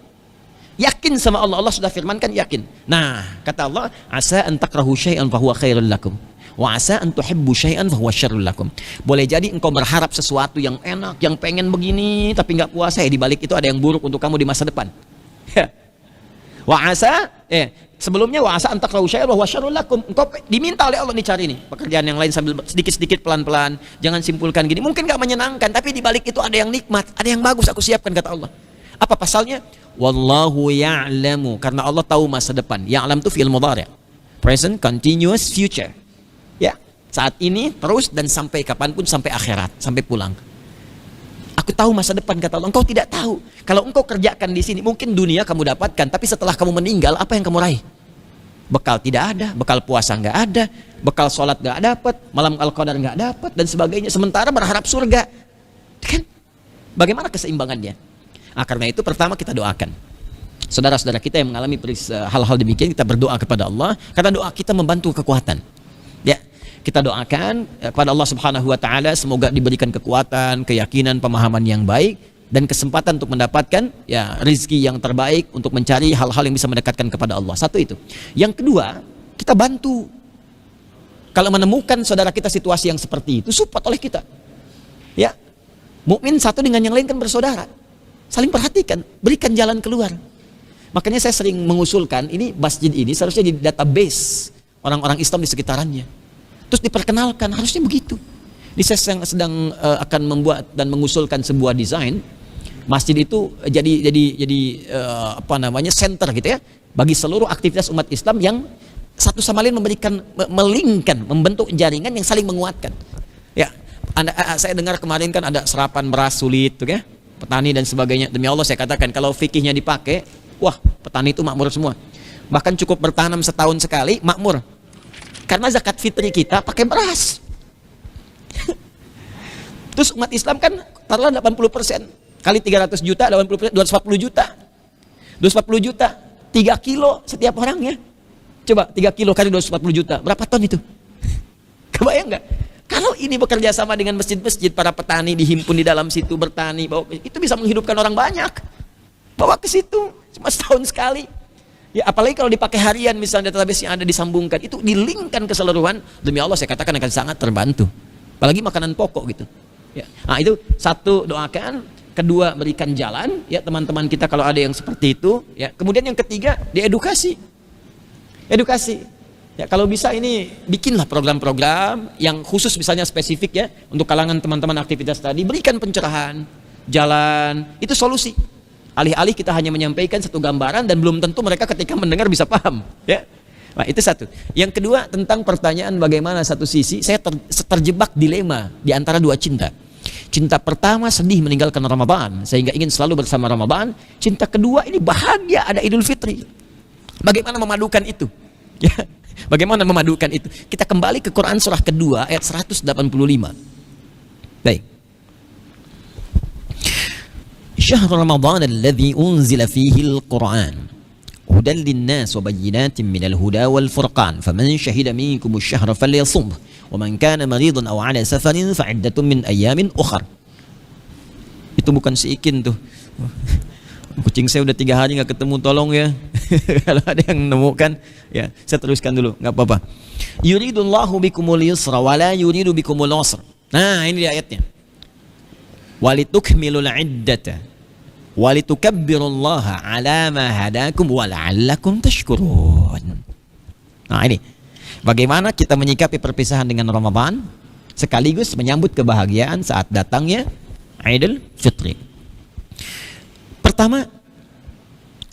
Yakin sama Allah. Allah sudah firmankan yakin. Nah, kata Allah, asa an takrahu syai'an fa huwa khairul lakum. Wa asa an tuhibbu syai'an fa huwa syarrul lakum. Boleh jadi engkau berharap sesuatu yang enak, yang pengen begini tapi nggak puas, di balik itu ada yang buruk untuk kamu di masa depan. Wa asa sebelumnya wa asa an takrahu syai'an wa huwa syarrul lakum. Engkau diminta oleh Allah dicari nih pekerjaan yang lain sambil sedikit-sedikit pelan-pelan. Jangan simpulkan gini. Mungkin nggak menyenangkan, tapi di balik itu ada yang nikmat, ada yang bagus aku siapkan, kata Allah. Apa pasalnya? Wallahu ya'lamu, karena Allah tahu masa depan. Ya'lam itu fi'il mudhari'. Present continuous future. Ya, saat ini terus dan sampai kapanpun, sampai akhirat, sampai pulang. Aku tahu masa depan, kata Allah. Engkau tidak tahu. Kalau engkau kerjakan di sini, mungkin dunia kamu dapatkan, tapi setelah kamu meninggal, apa yang kamu raih? Bekal tidak ada, bekal puasa nggak ada, bekal sholat nggak dapat, malam al-qadar nggak dapat, dan sebagainya. Sementara berharap surga, kan? Bagaimana keseimbangannya? Karena itu pertama kita doakan. Saudara-saudara kita yang mengalami hal-hal demikian, kita berdoa kepada Allah, karena doa kita membantu kekuatan. Ya. Kita doakan kepada Allah Subhanahu wa taala semoga diberikan kekuatan, keyakinan, pemahaman yang baik dan kesempatan untuk mendapatkan ya rezeki yang terbaik untuk mencari hal-hal yang bisa mendekatkan kepada Allah. Satu itu. Yang kedua, kita bantu. Kalau menemukan saudara kita situasi yang seperti itu, support oleh kita. Ya. Mukmin satu dengan yang lain kan bersaudara. Saling perhatikan, berikan jalan keluar. Makanya saya sering mengusulkan ini masjid ini seharusnya jadi database orang-orang Islam di sekitarannya. Terus diperkenalkan, harusnya begitu. Ini saya sedang akan membuat dan mengusulkan sebuah desain masjid itu jadi center gitu ya bagi seluruh aktivitas umat Islam yang satu sama lain memberikan melingkan, membentuk jaringan yang saling menguatkan. Ya, saya dengar kemarin kan ada serapan beras sulit tuh ya, petani dan sebagainya. Demi Allah saya katakan kalau fikihnya dipakai, wah, petani itu makmur semua. Bahkan cukup bertanam setahun sekali makmur. Karena zakat fitri kita pakai beras. Terus umat Islam kan taruhlah 80%. Kali 300 juta, 80%, 240 juta. 240 juta, 3 kilo setiap orangnya. Coba 3 kilo kali 240 juta, berapa ton itu? Kebayang nggak? Kalau ini bekerja sama dengan masjid-masjid, para petani dihimpun di dalam situ, bertani, itu bisa menghidupkan orang banyak. Bawa ke situ, cuma setahun sekali. Ya, apalagi kalau dipakai harian misalnya database yang ada disambungkan, itu dilingkan keseluruhan, demi Allah saya katakan akan sangat terbantu. Apalagi makanan pokok gitu. Ya. Nah, itu satu, doakan. Kedua, berikan jalan ya teman-teman kita kalau ada yang seperti itu, ya. Kemudian yang ketiga, diedukasi. Edukasi. Ya, kalau bisa ini bikinlah program-program yang khusus misalnya spesifik ya untuk kalangan teman-teman aktivitas tadi, berikan pencerahan, jalan, itu solusi. Alih-alih kita hanya menyampaikan satu gambaran dan belum tentu mereka ketika mendengar bisa paham, ya. Nah, itu satu. Yang kedua tentang pertanyaan bagaimana satu sisi saya terjebak dilema di antara dua cinta. Cinta pertama sedih meninggalkan Ramadan sehingga ingin selalu bersama Ramadan. Cinta kedua ini bahagia ada Idul Fitri. Bagaimana memadukan itu? Ya. Bagaimana memadukan itu? Kita kembali ke Quran surah kedua ayat 185. Baik. Syahr Ramadan alladhi unzila fihi al-Quran hudan linnas wa bayyinatin minal huda wal furqan faman syahida minkum asy-syahra falyasumhu wa man kana maridan aw ala safarin fa'iddatun min ayyamin ukhra. Itu bukan seikin tuh. Kucing saya udah 3 hari nggak ketemu, tolong ya. Kalau ada yang menemukan, ya saya teruskan dulu, nggak apa-apa. Yuridullahu bikumul yusra wa la yuridu bikumul usra. Nah, ini dia ayatnya. Walitukmilul iddata walitukabbirullaha ala ma hadakum wa la'allakum tashkurun. Nah, ini bagaimana kita menyikapi perpisahan dengan Ramadan sekaligus menyambut kebahagiaan saat datangnya Idul Fitri. Pertama,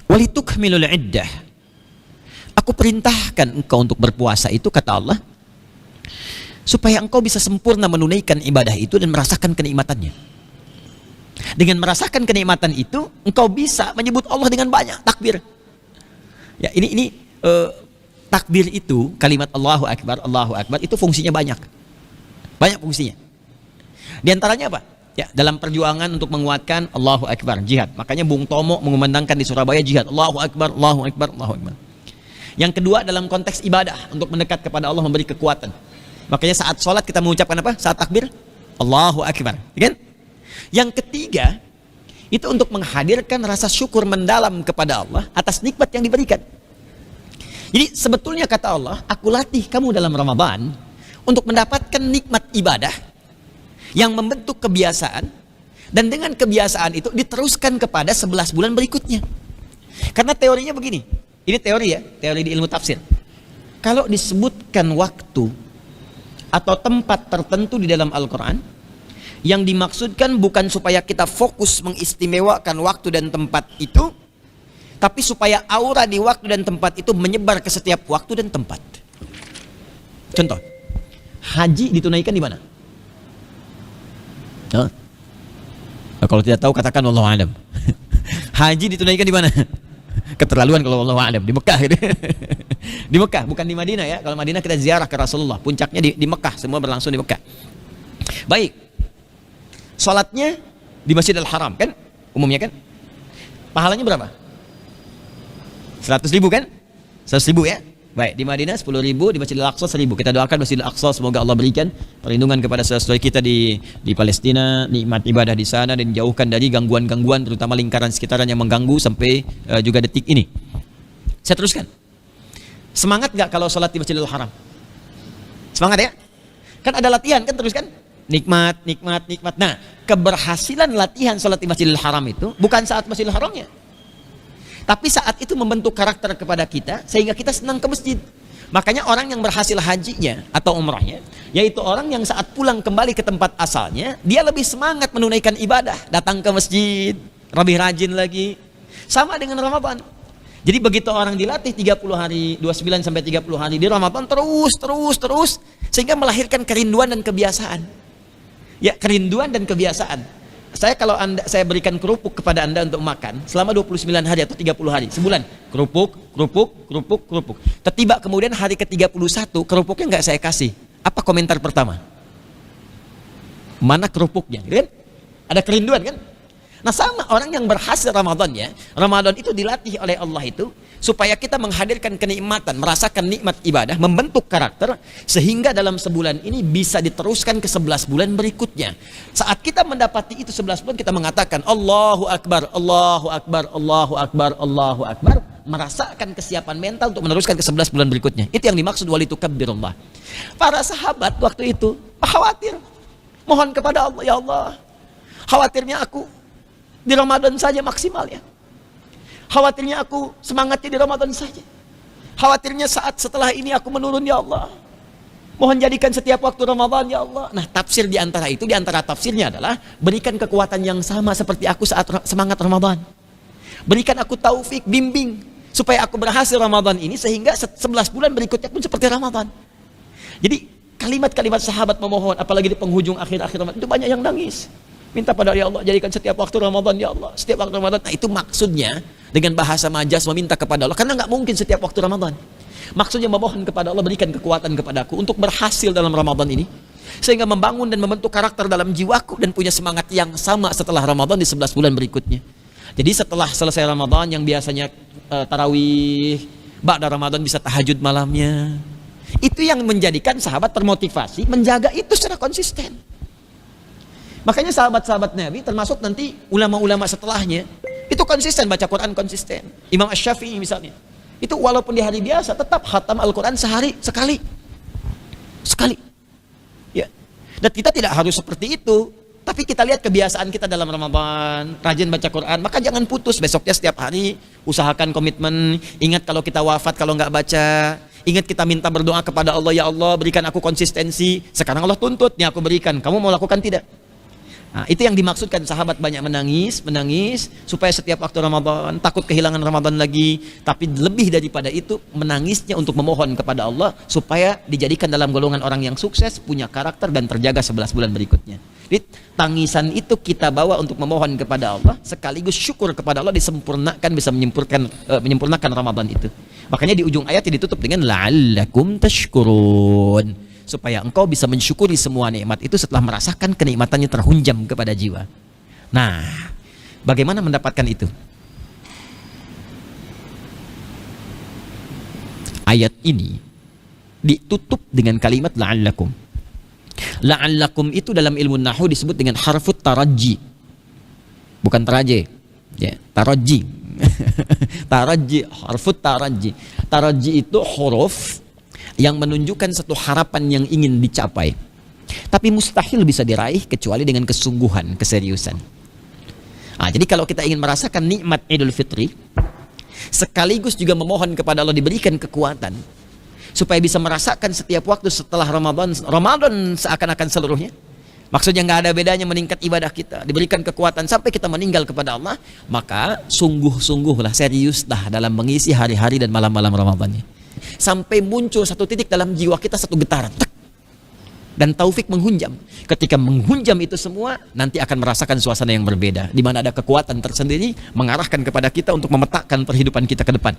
walitukmilul iddah. Aku perintahkan engkau untuk berpuasa itu, kata Allah, supaya engkau bisa sempurna menunaikan ibadah itu dan merasakan kenikmatannya. Dengan merasakan kenikmatan itu, engkau bisa menyebut Allah dengan banyak takbir. Ya, ini takbir itu, kalimat Allahu Akbar itu fungsinya banyak. Banyak fungsinya. Di antaranya apa? Ya, dalam perjuangan untuk menguatkan Allahu Akbar, jihad. Makanya Bung Tomo mengumandangkan di Surabaya jihad. Allahu Akbar, Allahu Akbar, Allahu Akbar. Yang kedua dalam konteks ibadah, untuk mendekat kepada Allah, memberi kekuatan. Makanya saat sholat kita mengucapkan apa? Saat takbir, Allahu Akbar, kan? Yang ketiga, itu untuk menghadirkan rasa syukur mendalam kepada Allah atas nikmat yang diberikan. Jadi sebetulnya kata Allah, aku latih kamu dalam Ramadan untuk mendapatkan nikmat ibadah yang membentuk kebiasaan, dan dengan kebiasaan itu diteruskan kepada 11 bulan berikutnya. Karena teorinya begini, ini teori ya, teori di ilmu tafsir. Kalau disebutkan waktu atau tempat tertentu di dalam Al-Quran, yang dimaksudkan bukan supaya kita fokus mengistimewakan waktu dan tempat itu, tapi supaya aura di waktu dan tempat itu menyebar ke setiap waktu dan tempat. Contoh, haji ditunaikan di mana? Nah, kalau tidak tahu katakan wallahu a'lam. Haji ditunaikan di mana? Keterlaluan kalau wallahu a'lam. Di Mekah gitu. Di Mekah, bukan di Madinah ya. Kalau Madinah kita ziarah ke Rasulullah, puncaknya di Mekah, semua berlangsung di Mekah. Baik. Salatnya di Masjidil Haram kan? Umumnya kan? Pahalanya berapa? 100.000 kan? 100.000 ya? Baik, di Madinah 10.000, di Masjidil Aqsa 1.000. Kita doakan Masjidil Aqsa semoga Allah berikan perlindungan kepada saudara kita di Palestina, nikmat ibadah di sana, dan jauhkan dari gangguan-gangguan terutama lingkaran sekitaran yang mengganggu sampai juga detik ini. Saya teruskan. Semangat gak kalau sholat di Masjidil Haram? Semangat ya? Kan ada latihan kan, teruskan. Nikmat, nikmat, nikmat. Nah, keberhasilan latihan sholat di Masjidil Haram itu bukan saat Masjidil Haramnya, tapi saat itu membentuk karakter kepada kita sehingga kita senang ke masjid. Makanya orang yang berhasil hajinya atau umrahnya, yaitu orang yang saat pulang kembali ke tempat asalnya, dia lebih semangat menunaikan ibadah, datang ke masjid, lebih rajin lagi. Sama dengan Ramadan. Jadi begitu orang dilatih 30 hari, 29 sampai 30 hari di Ramadan, terus sehingga melahirkan kerinduan dan kebiasaan. Ya, kerinduan dan kebiasaan. Kalau saya berikan kerupuk kepada Anda untuk makan selama 29 hari atau 30 hari, sebulan, kerupuk. Tiba kemudian hari ke-31 kerupuknya nggak saya kasih. Apa komentar pertama? Mana kerupuknya? Kan? Ada kerinduan kan? Nah, sama orang yang berhasil Ramadan ya. Ramadan itu dilatih oleh Allah itu supaya kita menghadirkan kenikmatan, merasakan nikmat ibadah, membentuk karakter sehingga dalam sebulan ini bisa diteruskan ke 11 bulan berikutnya. Saat kita mendapati itu 11 bulan, kita mengatakan Allahu Akbar, Allahu Akbar, Allahu Akbar, Allahu Akbar, merasakan kesiapan mental untuk meneruskan ke 11 bulan berikutnya. Itu yang dimaksud walitukabbirullah. Para sahabat waktu itu khawatir, mohon kepada Allah, ya Allah, khawatirnya aku di Ramadan saja maksimal ya. Khawatirnya aku semangatnya di Ramadan saja. Khawatirnya saat setelah ini aku menurun, ya Allah. Mohon jadikan setiap waktu Ramadan, ya Allah. Nah, tafsir di antara itu, di antara tafsirnya adalah berikan kekuatan yang sama seperti aku saat semangat Ramadan. Berikan aku taufik, bimbing supaya aku berhasil Ramadan ini sehingga 11 bulan berikutnya pun seperti Ramadan. Jadi kalimat-kalimat sahabat memohon, apalagi di penghujung akhir-akhir Ramadan, itu banyak yang nangis. Minta pada ya Allah, jadikan setiap waktu Ramadan, ya Allah, setiap waktu Ramadan. Nah, itu maksudnya dengan bahasa majas meminta kepada Allah, karena nggak mungkin setiap waktu Ramadan. Maksudnya memohon kepada Allah, berikan kekuatan kepadaku untuk berhasil dalam Ramadan ini, sehingga membangun dan membentuk karakter dalam jiwaku dan punya semangat yang sama setelah Ramadan di 11 bulan berikutnya. Jadi setelah selesai Ramadan yang biasanya tarawih, ba'da Ramadan bisa tahajud malamnya. Itu yang menjadikan sahabat termotivasi menjaga itu secara konsisten. Makanya sahabat-sahabat Nabi termasuk nanti ulama-ulama setelahnya itu konsisten baca Quran, konsisten. Imam Asy-Syafi'i misalnya, itu walaupun di hari biasa tetap khatam Al-Quran sehari sekali. Ya. Dan kita tidak harus seperti itu, tapi kita lihat kebiasaan kita dalam Ramadan, rajin baca Quran, maka jangan putus besoknya setiap hari, usahakan komitmen. Ingat kalau kita wafat kalau nggak baca, ingat kita minta berdoa kepada Allah, ya Allah berikan aku konsistensi. Sekarang Allah tuntut, nih aku berikan, kamu mau lakukan tidak? Nah, itu yang dimaksudkan sahabat banyak menangis supaya setiap waktu Ramadan takut kehilangan Ramadan lagi, tapi lebih daripada itu menangisnya untuk memohon kepada Allah supaya dijadikan dalam golongan orang yang sukses, punya karakter dan terjaga 11 bulan berikutnya. Jadi tangisan itu kita bawa untuk memohon kepada Allah sekaligus syukur kepada Allah disempurnakan, bisa menyempurnakan Ramadan itu. Makanya di ujung ayat ditutup dengan la'allakum tashkurun, supaya engkau bisa mensyukuri semua nikmat itu setelah merasakan kenikmatannya terhunjam kepada jiwa. Nah, bagaimana mendapatkan itu? ayat ini ditutup dengan kalimat la'allakum. La'allakum itu dalam ilmu nahwu disebut dengan harfut taraji. Bukan taraje. Ya, taraji. Taraji, harfut taraji. Taraji itu huruf yang menunjukkan satu harapan yang ingin dicapai. Tapi mustahil bisa diraih kecuali dengan kesungguhan, keseriusan. Jadi kalau kita ingin merasakan nikmat Idul Fitri, sekaligus juga memohon kepada Allah diberikan kekuatan supaya bisa merasakan setiap waktu setelah Ramadan seakan-akan seluruhnya. Maksudnya nggak ada bedanya meningkat ibadah kita, diberikan kekuatan sampai kita meninggal kepada Allah, maka sungguh-sungguhlah, seriuslah dalam mengisi hari-hari dan malam-malam Ramadannya. Sampai muncul satu titik dalam jiwa kita, satu getaran. Dan taufik menghunjam. Ketika menghunjam itu semua, nanti akan merasakan suasana yang berbeda, di mana ada kekuatan tersendiri mengarahkan kepada kita untuk memetakkan perhidupan kita ke depan.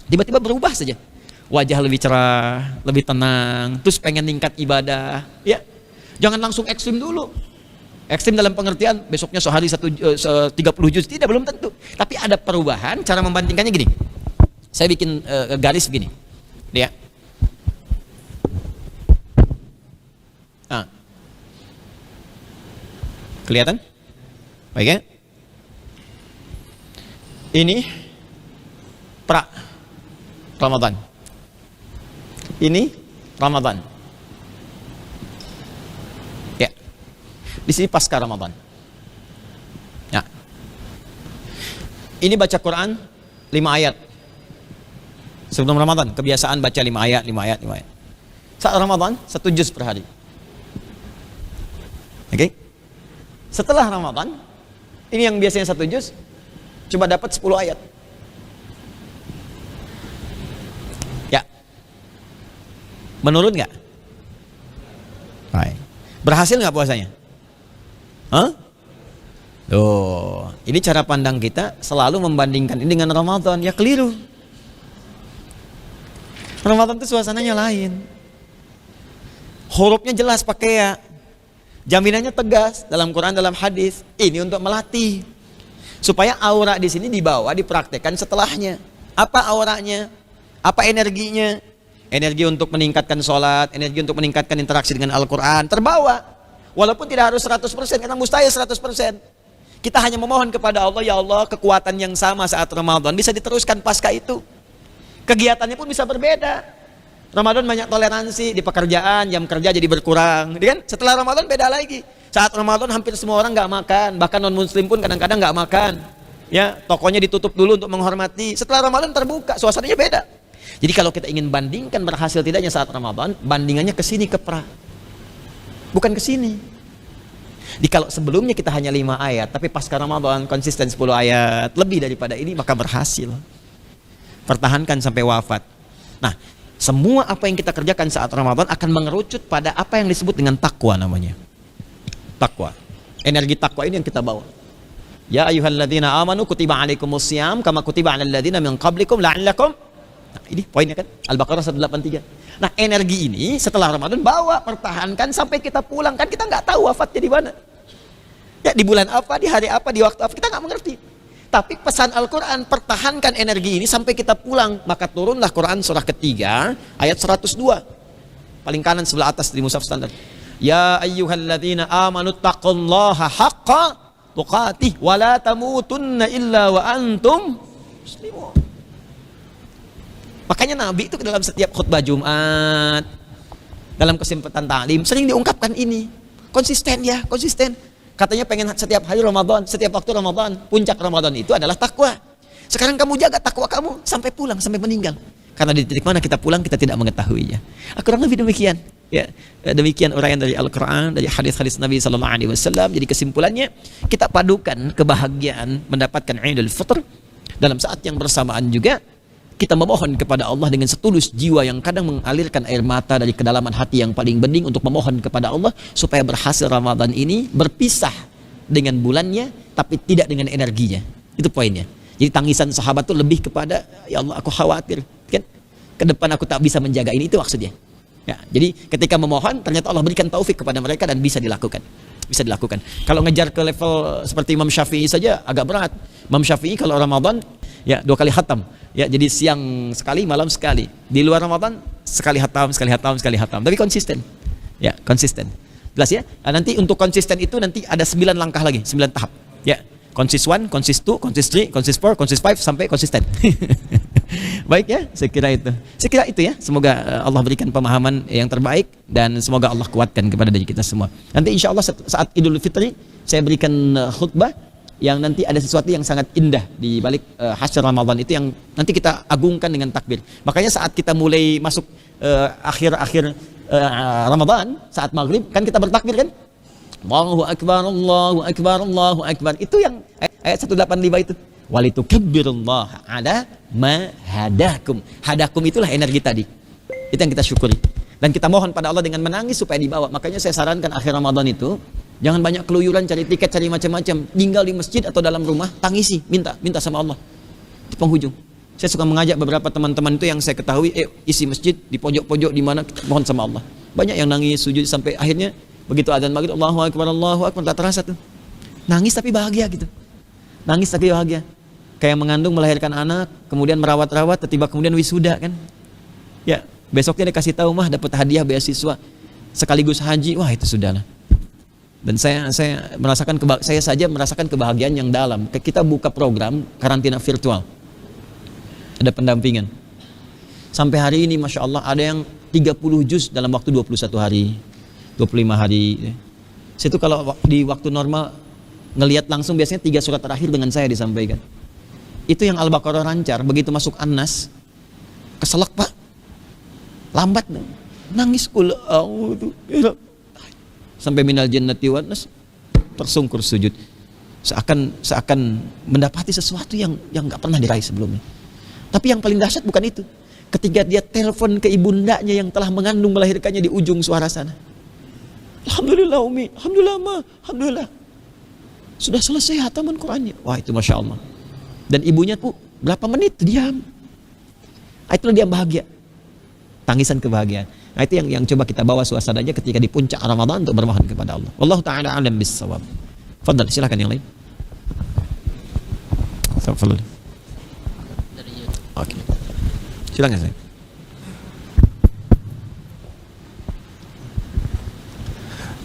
Tiba-tiba berubah saja. Wajah lebih cerah, lebih tenang, terus pengen ningkat ibadah. Ya, jangan langsung ekstrim dulu. Ekstrim dalam pengertian besoknya sehari 30 juz, tidak, belum tentu. Tapi ada perubahan. Cara membandingkannya gini. Saya bikin garis begini. Ya. Kelihatan? Baik ya? Ini pra Ramadan. Ini Ramadan. Ya. Di sini pasca Ramadan. Ya. Ini baca Quran 5 ayat. Sebelum Ramadan, kebiasaan baca 5 ayat. Saat Ramadan, 1 juz per hari. Oke? Setelah Ramadan, ini yang biasanya 1 juz, coba dapat 10 ayat. Ya. Menurun nggak? Baik. Berhasil nggak puasanya? Tuh, ini cara pandang kita selalu membandingkan ini dengan Ramadan. Ya keliru. Ramadan itu suasananya lain. Hurufnya jelas pakai ya. Jaminannya tegas dalam Quran, dalam hadis. Ini untuk melatih supaya aura di sini dibawa, dipraktekkan setelahnya. Apa auranya? Apa energinya? Energi untuk meningkatkan sholat, energi untuk meningkatkan interaksi dengan Al-Quran terbawa. Walaupun tidak harus 100%, karena mustahil 100%. Kita hanya memohon kepada Allah, ya Allah, kekuatan yang sama saat Ramadan bisa diteruskan pasca itu. Kegiatannya pun bisa berbeda. Ramadan banyak toleransi di pekerjaan, jam kerja jadi berkurang, kan? Setelah Ramadan beda lagi. Saat Ramadan hampir semua orang nggak makan, bahkan non Muslim pun kadang-kadang nggak makan. Ya, tokonya ditutup dulu untuk menghormati. Setelah Ramadan terbuka, suasananya beda. Jadi kalau kita ingin bandingkan berhasil tidaknya saat Ramadan, bandingannya ke sini, ke pra, bukan ke sini. Jadi kalau sebelumnya kita hanya 5 ayat, tapi pasca Ramadan konsisten 10 ayat, lebih daripada ini, maka berhasil. Pertahankan sampai wafat. Nah, semua apa yang kita kerjakan saat Ramadan akan mengerucut pada apa yang disebut dengan takwa namanya. Takwa. Energi takwa ini yang kita bawa. Ya ayyuhalladzina amanu kutiba alaikumusiyam kama kutiba alal ladzina min qablikum la'allakum. Nah, ini poinnya kan Al-Baqarah 183. Nah, energi ini setelah Ramadan bawa, pertahankan sampai kita pulang. Kan kita nggak tahu wafatnya di mana. Ya, di bulan apa, di hari apa, di waktu apa, kita nggak mengerti. Tapi pesan Al-Quran, pertahankan energi ini sampai kita pulang. Maka turunlah Quran surah ketiga ayat 102. Paling kanan sebelah atas di mushaf standar. Ya ayyuhalladzina amanu taqullaha haqqa tuqatih wa la tamutunna illa wa antum muslimun. Makanya Nabi itu dalam setiap khutbah Jumat, dalam kesempatan ta'lim sering diungkapkan ini. Konsisten ya, konsisten. Katanya pengen setiap hari Ramadan, setiap waktu Ramadan. Puncak Ramadan itu adalah takwa. Sekarang kamu jaga takwa kamu sampai pulang, sampai meninggal. Karena di titik mana kita pulang kita tidak mengetahuinya. Kurang lebih demikian. Ya, demikian uraian dari Al-Quran, dari hadis-hadis Nabi SAW. Jadi kesimpulannya, kita padukan kebahagiaan mendapatkan Idul Fitr dalam saat yang bersamaan juga kita memohon kepada Allah dengan setulus jiwa yang kadang mengalirkan air mata dari kedalaman hati yang paling bening untuk memohon kepada Allah supaya berhasil Ramadan ini berpisah dengan bulannya tapi tidak dengan energinya. Itu poinnya. Jadi tangisan sahabat itu lebih kepada, ya Allah aku khawatir kan ke depan aku tak bisa menjaga ini, itu maksudnya. Ya, jadi ketika memohon ternyata Allah berikan taufik kepada mereka dan bisa dilakukan. Bisa dilakukan. Kalau ngejar ke level seperti Imam Syafi'i saja agak berat. Imam Syafi'i kalau Ramadan Ya, 2 kali khatam. Ya, jadi siang sekali, malam sekali. Di luar Ramadan sekali khatam, sekali khatam, sekali khatam. Tapi konsisten. Ya, konsisten. Jelas ya? Nah, nanti untuk konsisten itu nanti ada 9 langkah lagi, 9 tahap. Ya, consist 1, consist 2, consist 3, consist 4, consist 5 sampai konsisten. Baik ya, saya kira itu ya. Semoga Allah berikan pemahaman yang terbaik dan semoga Allah kuatkan kepada diri kita semua. Nanti insya Allah saat Idul Fitri saya berikan khutbah yang nanti ada sesuatu yang sangat indah di balik hasyar Ramadan itu yang nanti kita agungkan dengan takbir. Makanya saat kita mulai masuk akhir-akhir Ramadan, saat maghrib kan kita bertakbir kan? Allahu Akbar, Allahu Akbar, Allahu Akbar. Itu yang ayat 185 itu. Walitukabbirullaha ala ma hadakum. Hadakum itulah energi tadi. Itu yang kita syukuri. Dan kita mohon pada Allah dengan menangis supaya dibawa. Makanya saya sarankan akhir Ramadan itu jangan banyak keluyuran, cari tiket, cari macam-macam. Tinggal di masjid atau dalam rumah, tangisi, minta sama Allah. Di penghujung. Saya suka mengajak beberapa teman-teman itu yang saya ketahui, isi masjid di pojok-pojok di mana mohon sama Allah. Banyak yang nangis, sujud sampai akhirnya begitu adzan maghrib, Allahu Akbar, tak terasa tuh. Nangis tapi bahagia gitu. Nangis tapi bahagia. Kayak mengandung, melahirkan anak, kemudian merawat-rawat, tiba kemudian wisuda kan. Ya, besoknya dikasih tahu mah dapat hadiah beasiswa sekaligus haji. Wah, itu sudahlah. Dan saya saja merasakan kebahagiaan yang dalam. Kita buka program karantina virtual. Ada pendampingan. Sampai hari ini Masya Allah ada yang 30 juz dalam waktu 21 hari, 25 hari. Situ kalau di waktu normal ngelihat langsung biasanya 3 surat terakhir dengan saya disampaikan. Itu yang Al-Baqarah lancar, begitu masuk An-Nas keselak Pak. Lambat nangis sampai minal jannati wan nas tersungkur sujud. Seakan mendapati sesuatu yang enggak pernah diraih sebelumnya. Tapi yang paling dahsyat bukan itu. Ketika dia telepon ke ibundanya yang telah mengandung melahirkannya di ujung suara sana. Alhamdulillah Umi, alhamdulillah Ma, alhamdulillah. Sudah selesai hataman Qur'annya. Wah, itu Masya Allah. Dan ibunya tuh berapa menit diam. Itulah dia bahagia. Tangisan kebahagiaan. Nah, itu yang coba kita bawa suasananya ketika di puncak Ramadan untuk bermohon kepada Allah. Wallahu taala alam bissawab. Fadhal, silakan yang lain. Tafadhal. Oke. Silakan saya.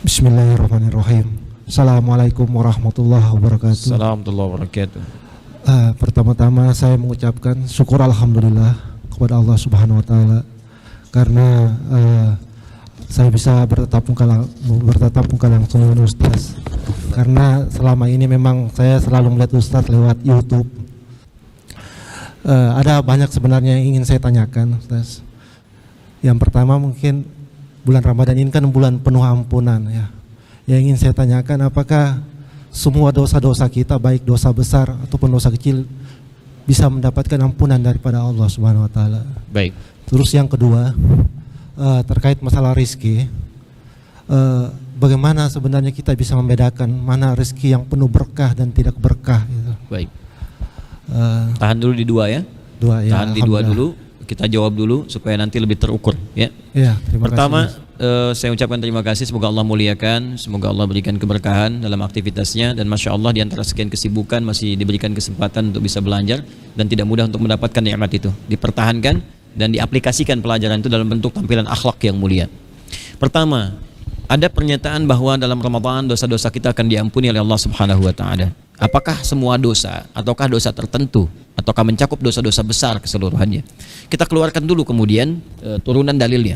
Bismillahirrahmanirrahim. Assalamualaikum warahmatullahi wabarakatuh. Assalamualaikum warahmatullahi wabarakatuh. Pertama-tama saya mengucapkan syukur alhamdulillah kepada Allah Subhanahu wa taala karena saya bisa bertatap muka langsung dengan Ustaz. Karena selama ini memang saya selalu melihat Ustaz lewat YouTube. Ada banyak sebenarnya yang ingin saya tanyakan, Ustaz. Yang pertama mungkin bulan Ramadan ini kan bulan penuh ampunan ya. Yang ingin saya tanyakan, apakah semua dosa-dosa kita, baik dosa besar ataupun dosa kecil, bisa mendapatkan ampunan daripada Allah Subhanahu wa taala? Baik. Terus yang kedua, terkait masalah rezeki, bagaimana sebenarnya kita bisa membedakan mana rezeki yang penuh berkah dan tidak berkah gitu. Baik. Tahan dulu di dua ya. Tahan di dua dulu, kita jawab dulu supaya nanti lebih terukur ya. Iya, terima Pertama, kasih. saya ucapkan terima kasih, semoga Allah muliakan, semoga Allah berikan keberkahan dalam aktivitasnya, dan Masya Allah di antara sekian kesibukan masih diberikan kesempatan untuk bisa belajar dan tidak mudah untuk mendapatkan nikmat itu. Dipertahankan dan diaplikasikan pelajaran itu dalam bentuk tampilan akhlak yang mulia. Pertama, ada pernyataan bahwa dalam Ramadan dosa-dosa kita akan diampuni oleh Allah Subhanahu wa taala. Apakah semua dosa ataukah dosa tertentu ataukah mencakup dosa-dosa besar keseluruhannya? Kita keluarkan dulu kemudian turunan dalilnya.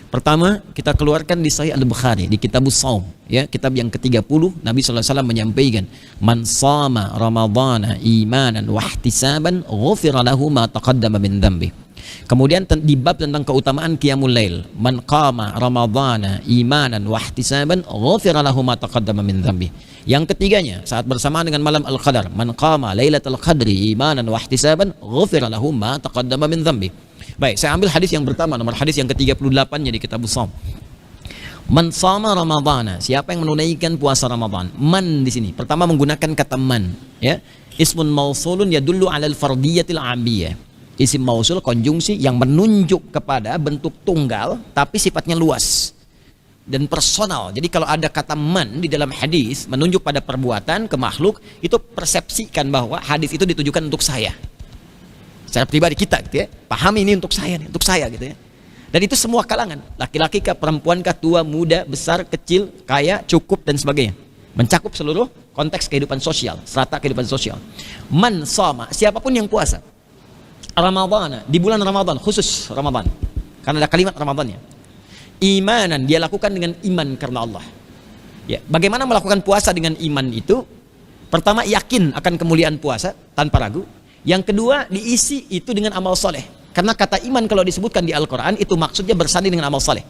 Pertama, kita keluarkan di Sahih Al-Bukhari di Kitabus Shaum ya, kitab yang ke-30. Nabi sallallahu alaihi wasallam menyampaikan, "Man shama ramadhana imanan wa ihtisaban, ghufira lahu ma taqaddama min dhanbi." Kemudian di bab tentang keutamaan qiyamul lail, "Man qama ramadhana imanan wa ihtisaban, ghufira lahu ma taqaddama min dhanbi." Yang ketiganya, saat bersamaan dengan malam Al-Qadar, "Man qama lailatul qadri imanan wa ihtisaban, ghufira lahu ma taqaddama min dhanbi." Baik, saya ambil hadis yang pertama, nomor hadis yang ke-38-nya di Kitabus Shaum. Man shama ramadhana, siapa yang menunaikan puasa Ramadan? Man di sini pertama menggunakan kata man ya. Ismun mausulun yadullu 'alal fardiyatil 'amiyah. Isim mausul konjungsi yang menunjuk kepada bentuk tunggal tapi sifatnya luas dan personal. Jadi kalau ada kata man di dalam hadis menunjuk pada perbuatan ke makhluk, itu persepsikan bahwa hadis itu ditujukan untuk saya. Secara pribadi kita gitu ya, pahami ini untuk saya nih, untuk saya gitu ya. Dan itu semua kalangan, laki-laki kah, perempuan kah, tua, muda, besar, kecil, kaya, cukup dan sebagainya. Mencakup seluruh konteks kehidupan sosial, strata kehidupan sosial. Man shoma, siapapun yang puasa Ramadan, di bulan Ramadan, khusus Ramadan, karena ada kalimat Ramadannya. Imanan, dia lakukan dengan iman karena Allah. Ya, bagaimana melakukan puasa dengan iman itu? Pertama, yakin akan kemuliaan puasa tanpa ragu. Yang kedua, diisi itu dengan amal soleh. Karena kata iman kalau disebutkan di Al-Quran itu maksudnya bersanding dengan amal soleh.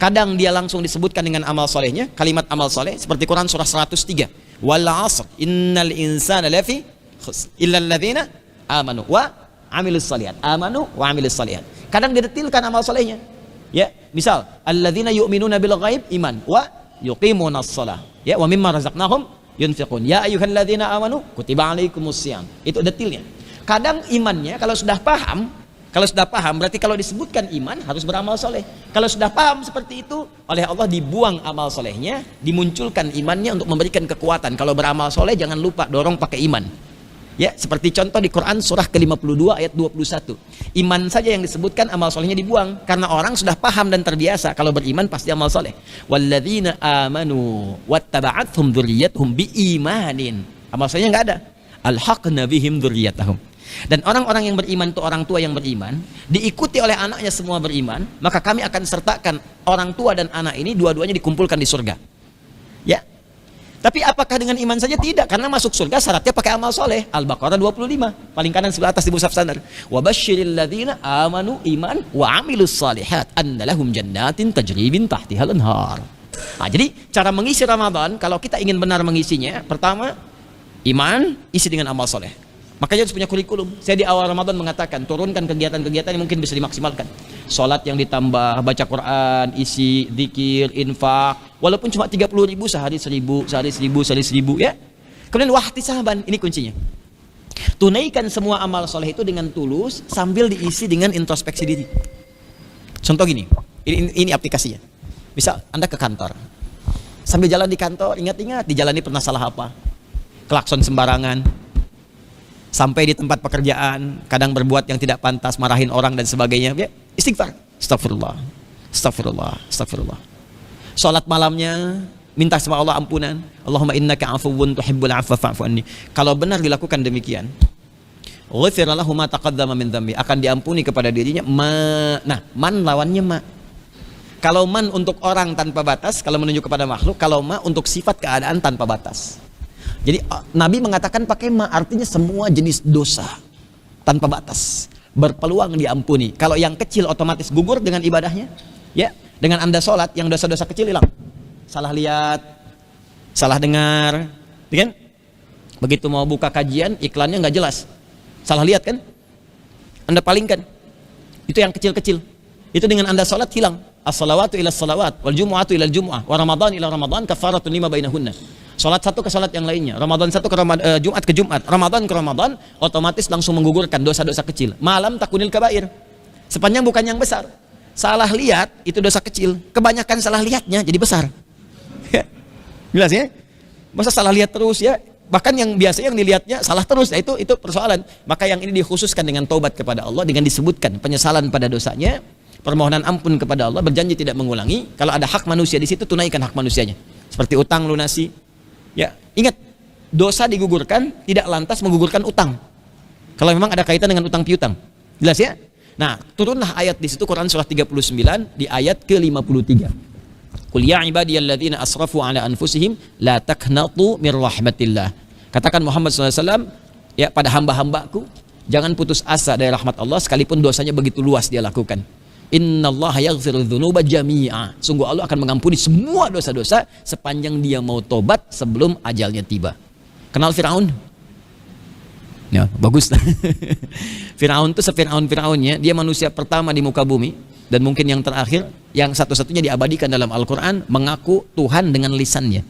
Kadang dia langsung disebutkan dengan amal solehnya, kalimat amal soleh seperti Quran surah 103. Wal 'asr innal insana lafi khusr illal ladzina amanu wa 'amilus shalihat. Amanu wa 'amilus shalihat. Kadang didetilkan amal solehnya. Ya, misal alladzina yu'minuna bil ghaib iman wa yuqimunas shalah. Ya, wa mimma razaqnahum yunfiqun. Ya ayyuhalladzina amanu kutiba 'alaikumus shiyam. Itu detilnya. Kadang imannya kalau sudah paham berarti kalau disebutkan iman harus beramal soleh. Kalau sudah paham seperti itu, oleh Allah dibuang amal solehnya, dimunculkan imannya untuk memberikan kekuatan. Kalau beramal soleh jangan lupa dorong pakai iman. Ya, seperti contoh di Quran surah ke-52 ayat 21. Iman saja yang disebutkan, amal solehnya dibuang. Karena orang sudah paham dan terbiasa kalau beriman pasti amal soleh. Walladzina amanu wattaba'athum dzurriyyatuhum biimanin. Amal solehnya enggak ada. Alhaqna bihim dzurriyyatahum. Dan orang-orang yang beriman itu orang tua yang beriman, diikuti oleh anaknya semua beriman, maka kami akan sertakan orang tua dan anak ini dua-duanya dikumpulkan di surga. Ya. Tapi apakah dengan iman saja? Tidak, karena masuk surga syaratnya pakai amal soleh. Al-Baqarah 25, paling kanan sebelah atas di mushaf standar. Wa basyiril ladzina amanu iman wa amilus shalihat anna lahum jannatin tajri min tahtihal anhar. Nah, jadi cara mengisi Ramadan kalau kita ingin benar mengisinya, pertama iman isi dengan amal soleh. Makanya harus punya kurikulum. Saya di awal Ramadan mengatakan turunkan kegiatan-kegiatan yang mungkin bisa dimaksimalkan. Salat yang ditambah, baca Quran, isi zikir, infak, walaupun cuma 30.000 sehari 1.000 ya. Kemudian wahtisaban, ini kuncinya. Tunaikan semua amal soleh itu dengan tulus sambil diisi dengan introspeksi diri. Contoh gini, ini aplikasinya. Misal Anda ke kantor, sambil jalan di kantor ingat-ingat di jalan ini pernah salah apa, klakson sembarangan. Sampai di tempat pekerjaan kadang berbuat yang tidak pantas, marahin orang dan sebagainya, ya istighfar, astagfirullah, astagfirullah, astagfirullah. Salat malamnya minta sama Allah ampunan, Allahumma innaka afuwun tuhibbul afwa fa'fu anni. Kalau benar dilakukan demikian, ghufira lahu ma taqaddama min dzambi, akan diampuni kepada dirinya nah, man lawannya ma. Kalau man untuk orang tanpa batas, kalau menunjuk kepada makhluk, kalau ma untuk sifat keadaan tanpa batas. Jadi Nabi mengatakan pakai ma, artinya semua jenis dosa tanpa batas berpeluang diampuni. Kalau yang kecil otomatis gugur dengan ibadahnya. Ya, dengan Anda sholat yang dosa-dosa kecil hilang. Salah lihat, salah dengar, kan? Begitu mau buka kajian iklannya nggak jelas, salah lihat kan? Anda palingkan. Itu yang kecil-kecil. Itu dengan Anda sholat hilang. As-salawatu ila salawat, wal jumu'atu ila jumu'ah, wa ramadan ila ramadan, kafaratun lima bainahunna. Salat satu ke salat yang lainnya, Ramadan satu ke Jumat ke Jumat, Ramadan ke Ramadan, otomatis langsung menggugurkan dosa-dosa kecil. Malam takunil kabair. Sepanjang bukan yang besar. Salah lihat itu dosa kecil, kebanyakan salah lihatnya jadi besar. Jelas ya? Masa salah lihat terus ya? Bahkan yang biasa yang dilihatnya salah terus, nah itu persoalan. Maka yang ini dikhususkan dengan taubat kepada Allah, dengan disebutkan penyesalan pada dosanya, permohonan ampun kepada Allah, berjanji tidak mengulangi. Kalau ada hak manusia di situ, tunaikan hak manusianya. Seperti utang lunasi. Ya, ingat, dosa digugurkan tidak lantas menggugurkan utang. Kalau memang ada kaitan dengan utang piutang. Jelas ya? Nah, turunlah ayat di situ Quran surah 39 di ayat ke-53. Qul ya ibadiyalladzina asrafu ala anfusihim la taqnatu mir rahmatillah. Katakan Muhammad SAW, ya pada hamba-hambaku, jangan putus asa dari rahmat Allah sekalipun dosanya begitu luas dia lakukan. Innallaha yaghfiru dzunuba jami'a. Sungguh Allah akan mengampuni semua dosa-dosa sepanjang dia mau tobat sebelum ajalnya tiba. Kenal Firaun? Ya, bagus. Firaun itu se-Firaun-Firaunnya, dia manusia pertama di muka bumi dan mungkin yang terakhir, yang satu-satunya diabadikan dalam Al-Qur'an mengaku Tuhan dengan lisannya.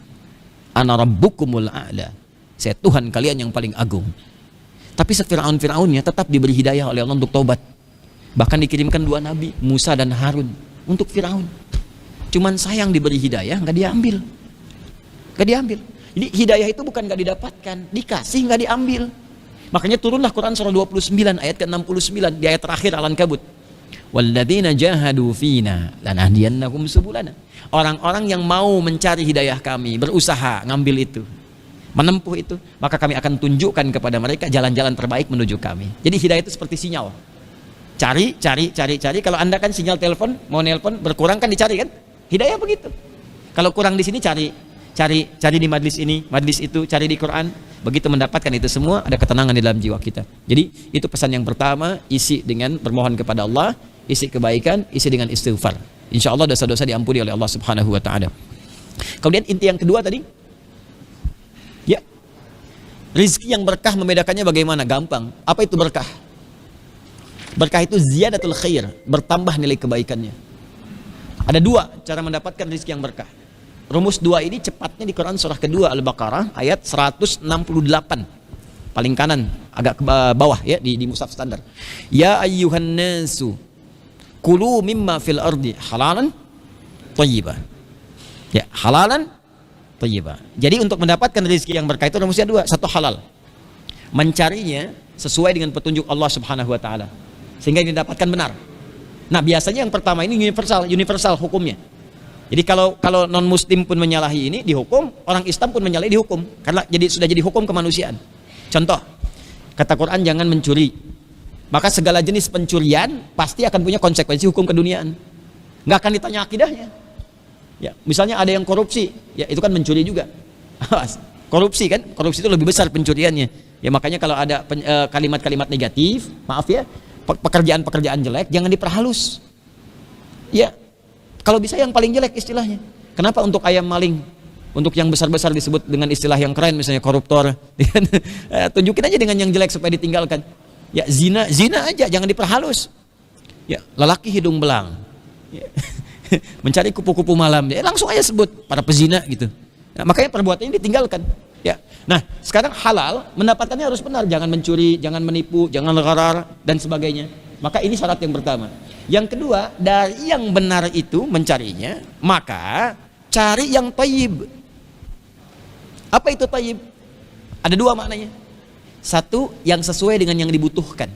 Ana rabbukumul a'la. Saya Tuhan kalian yang paling agung. Tapi se-Firaun-Firaunnya tetap diberi hidayah oleh Allah untuk tobat. Bahkan dikirimkan 2 nabi, Musa dan Harun untuk Firaun. Cuman sayang diberi hidayah, nggak diambil. Nggak diambil. Jadi hidayah itu bukan nggak didapatkan, dikasih nggak diambil. Makanya turunlah Quran surah 29 ayat ke-69 di ayat terakhir Al-Ankabut. Walladzina jahadu fina lanahdiyannahum subulana. Orang-orang yang mau mencari hidayah kami, berusaha ngambil itu, menempuh itu, maka kami akan tunjukkan kepada mereka jalan-jalan terbaik menuju kami. Jadi hidayah itu seperti sinyal. Cari. Kalau Anda kan sinyal telepon, mau nelpon berkurang kan dicari kan? Hidayah begitu. Kalau kurang di sini cari di majlis ini, majlis itu, cari di Quran. Begitu mendapatkan itu semua, ada ketenangan di dalam jiwa kita. Jadi itu pesan yang pertama, isi dengan bermohon kepada Allah, isi kebaikan, isi dengan istighfar. Insya Allah dosa-dosa diampuni oleh Allah Subhanahu Wa Taala. Kemudian inti yang kedua tadi, ya, rizki yang berkah membedakannya bagaimana? Gampang. Apa itu berkah? Berkah itu ziyadatul khair, bertambah nilai kebaikannya. Ada dua cara mendapatkan rizki yang berkah. Rumus dua ini cepatnya di Quran surah kedua Al-Baqarah ayat 168. Paling kanan, agak ke bawah ya di mushaf standar. Ya ayyuhan nasu kulu mimma fil ardi halalan thayyibah. Ya, halalan thayyibah. Jadi untuk mendapatkan rezeki yang berkah itu rumusnya dua. Satu, halal. Mencarinya sesuai dengan petunjuk Allah Subhanahu wa taala sehingga didapatkan benar. Nah, biasanya yang pertama ini universal hukumnya. Jadi kalau non muslim pun menyalahi ini dihukum, orang Islam pun menyalahi dihukum karena sudah jadi hukum kemanusiaan. Contoh, kata Quran jangan mencuri. Maka segala jenis pencurian pasti akan punya konsekuensi hukum keduniaan. Nggak akan ditanya akidahnya. Ya, misalnya ada yang korupsi, ya itu kan mencuri juga. Korupsi kan, korupsi itu lebih besar pencuriannya. Ya makanya kalau ada kalimat-kalimat negatif, maaf ya, pekerjaan-pekerjaan jelek jangan diperhalus. Ya, kalau bisa yang paling jelek istilahnya. Kenapa untuk ayam maling, untuk yang besar-besar disebut dengan istilah yang keren, misalnya koruptor. Tunjukin aja dengan yang jelek supaya ditinggalkan. Ya, zina aja, jangan diperhalus. Ya, lelaki hidung belang. Ya. Mencari kupu-kupu malam, ya, langsung aja sebut para pezina gitu. Nah, makanya perbuatannya ditinggalkan. Ya. Nah, sekarang halal mendapatkannya harus benar, jangan mencuri, jangan menipu, jangan gharar dan sebagainya. Maka ini syarat yang pertama. Yang kedua, dari yang benar itu mencarinya, maka cari yang thayyib. Apa itu thayyib? Ada dua maknanya. Satu, yang sesuai dengan yang dibutuhkan.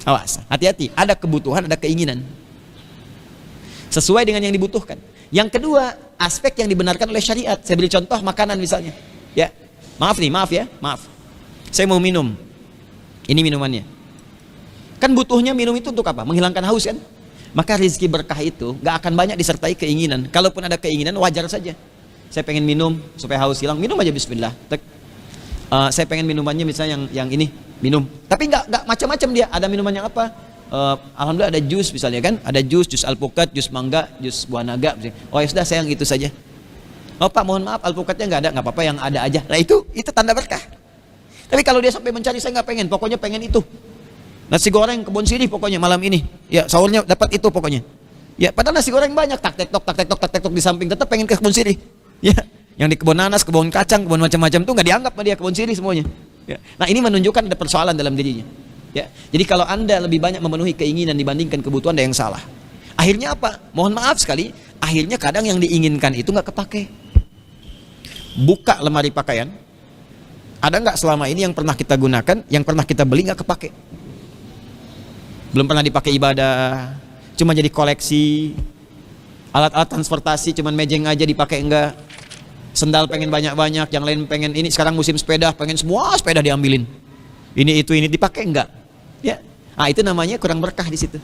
Awas, hati-hati, ada kebutuhan, ada keinginan. Sesuai dengan yang dibutuhkan. Yang kedua, aspek yang dibenarkan oleh syariat. Saya beri contoh makanan misalnya. Ya, maaf ya. Saya mau minum. Ini minumannya. Kan butuhnya minum itu untuk apa? Menghilangkan haus kan? Maka rezeki berkah itu gak akan banyak disertai keinginan. Kalaupun ada keinginan wajar saja. Saya pengen minum supaya haus hilang, minum aja bismillah. Saya pengen minumannya misalnya yang ini, minum. Tapi gak macam-macam dia. Ada minuman yang apa? Alhamdulillah ada jus misalnya kan? Ada jus alpukat, jus mangga, jus buah naga. Oh ya sudah, saya yang itu saja. Oh Pak, mohon maaf alpukatnya nggak ada, nggak apa-apa yang ada aja. Nah itu tanda berkah. Tapi kalau dia sampai mencari, saya nggak pengen, pokoknya pengen itu. Nasi goreng kebun sirih pokoknya malam ini. Ya sahurnya dapat itu pokoknya. Ya padahal nasi goreng banyak, tak tek tok di samping, tetap pengen ke kebun sirih. Ya, yang di kebun nanas, kebun kacang, kebun macam-macam tuh nggak dianggap sama dia kebun sirih semuanya. Ya. Nah ini menunjukkan ada persoalan dalam dirinya. Ya, jadi kalau Anda lebih banyak memenuhi keinginan dibandingkan kebutuhan, ada yang salah. Akhirnya apa? Mohon maaf sekali, akhirnya kadang yang diinginkan itu nggak kepake. Buka lemari pakaian, ada nggak selama ini yang pernah kita gunakan, yang pernah kita beli nggak kepake? Belum pernah dipakai ibadah, cuma jadi koleksi. Alat-alat transportasi cuman mejeng aja dipakai enggak. Sendal pengen banyak-banyak, yang lain pengen ini. Sekarang musim sepeda, pengen semua sepeda diambilin. Ini dipakai enggak? Ya, itu namanya kurang berkah di situ.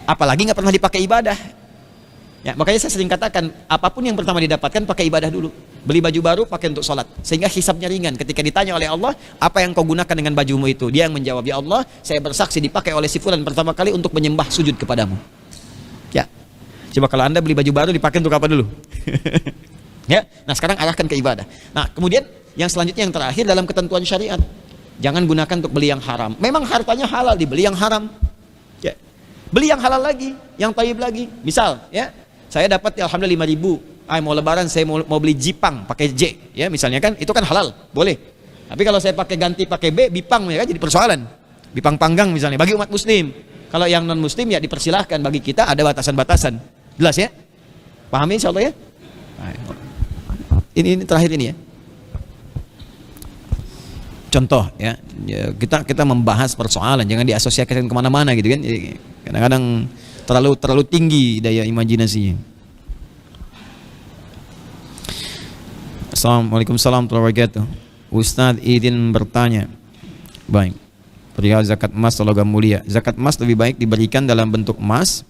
Apalagi nggak pernah dipakai ibadah. Ya, makanya saya sering katakan, apapun yang pertama didapatkan pakai ibadah dulu. Beli baju baru pakai untuk sholat, sehingga hisabnya ringan. Ketika ditanya oleh Allah, apa yang kau gunakan dengan bajumu itu? Dia yang menjawab, ya Allah, saya bersaksi dipakai oleh si fulan pertama kali untuk menyembah sujud kepadamu. Ya, coba kalau Anda beli baju baru dipakai untuk apa dulu? Ya, nah sekarang arahkan ke ibadah. Nah kemudian yang selanjutnya yang terakhir dalam ketentuan syariat, jangan gunakan untuk beli yang haram. Memang hartanya halal, dibeli yang haram. Ya, beli yang halal lagi, yang thayyib lagi. Misal, ya, saya dapat ya, alhamdulillah 5.000. Mau lebaran saya mau beli jipang pakai J, ya misalnya kan, itu kan halal, boleh. Tapi kalau saya ganti pakai B, bipang ya kan jadi persoalan. Bipang panggang misalnya bagi umat muslim. Kalau yang non muslim ya dipersilahkan, bagi kita ada batasan-batasan. Jelas ya? Pahami insyaallah ya? Ini terakhir ini ya. contoh ya, kita membahas persoalan, jangan diasosiasikan kemana-mana gitu kan. Jadi, kadang-kadang terlalu tinggi daya imajinasinya. Assalamualaikum warahmatullahi wabarakatuh. Ustadz izin bertanya. Baik. Perihal zakat emas atau logam mulia. Zakat emas lebih baik diberikan dalam bentuk emas,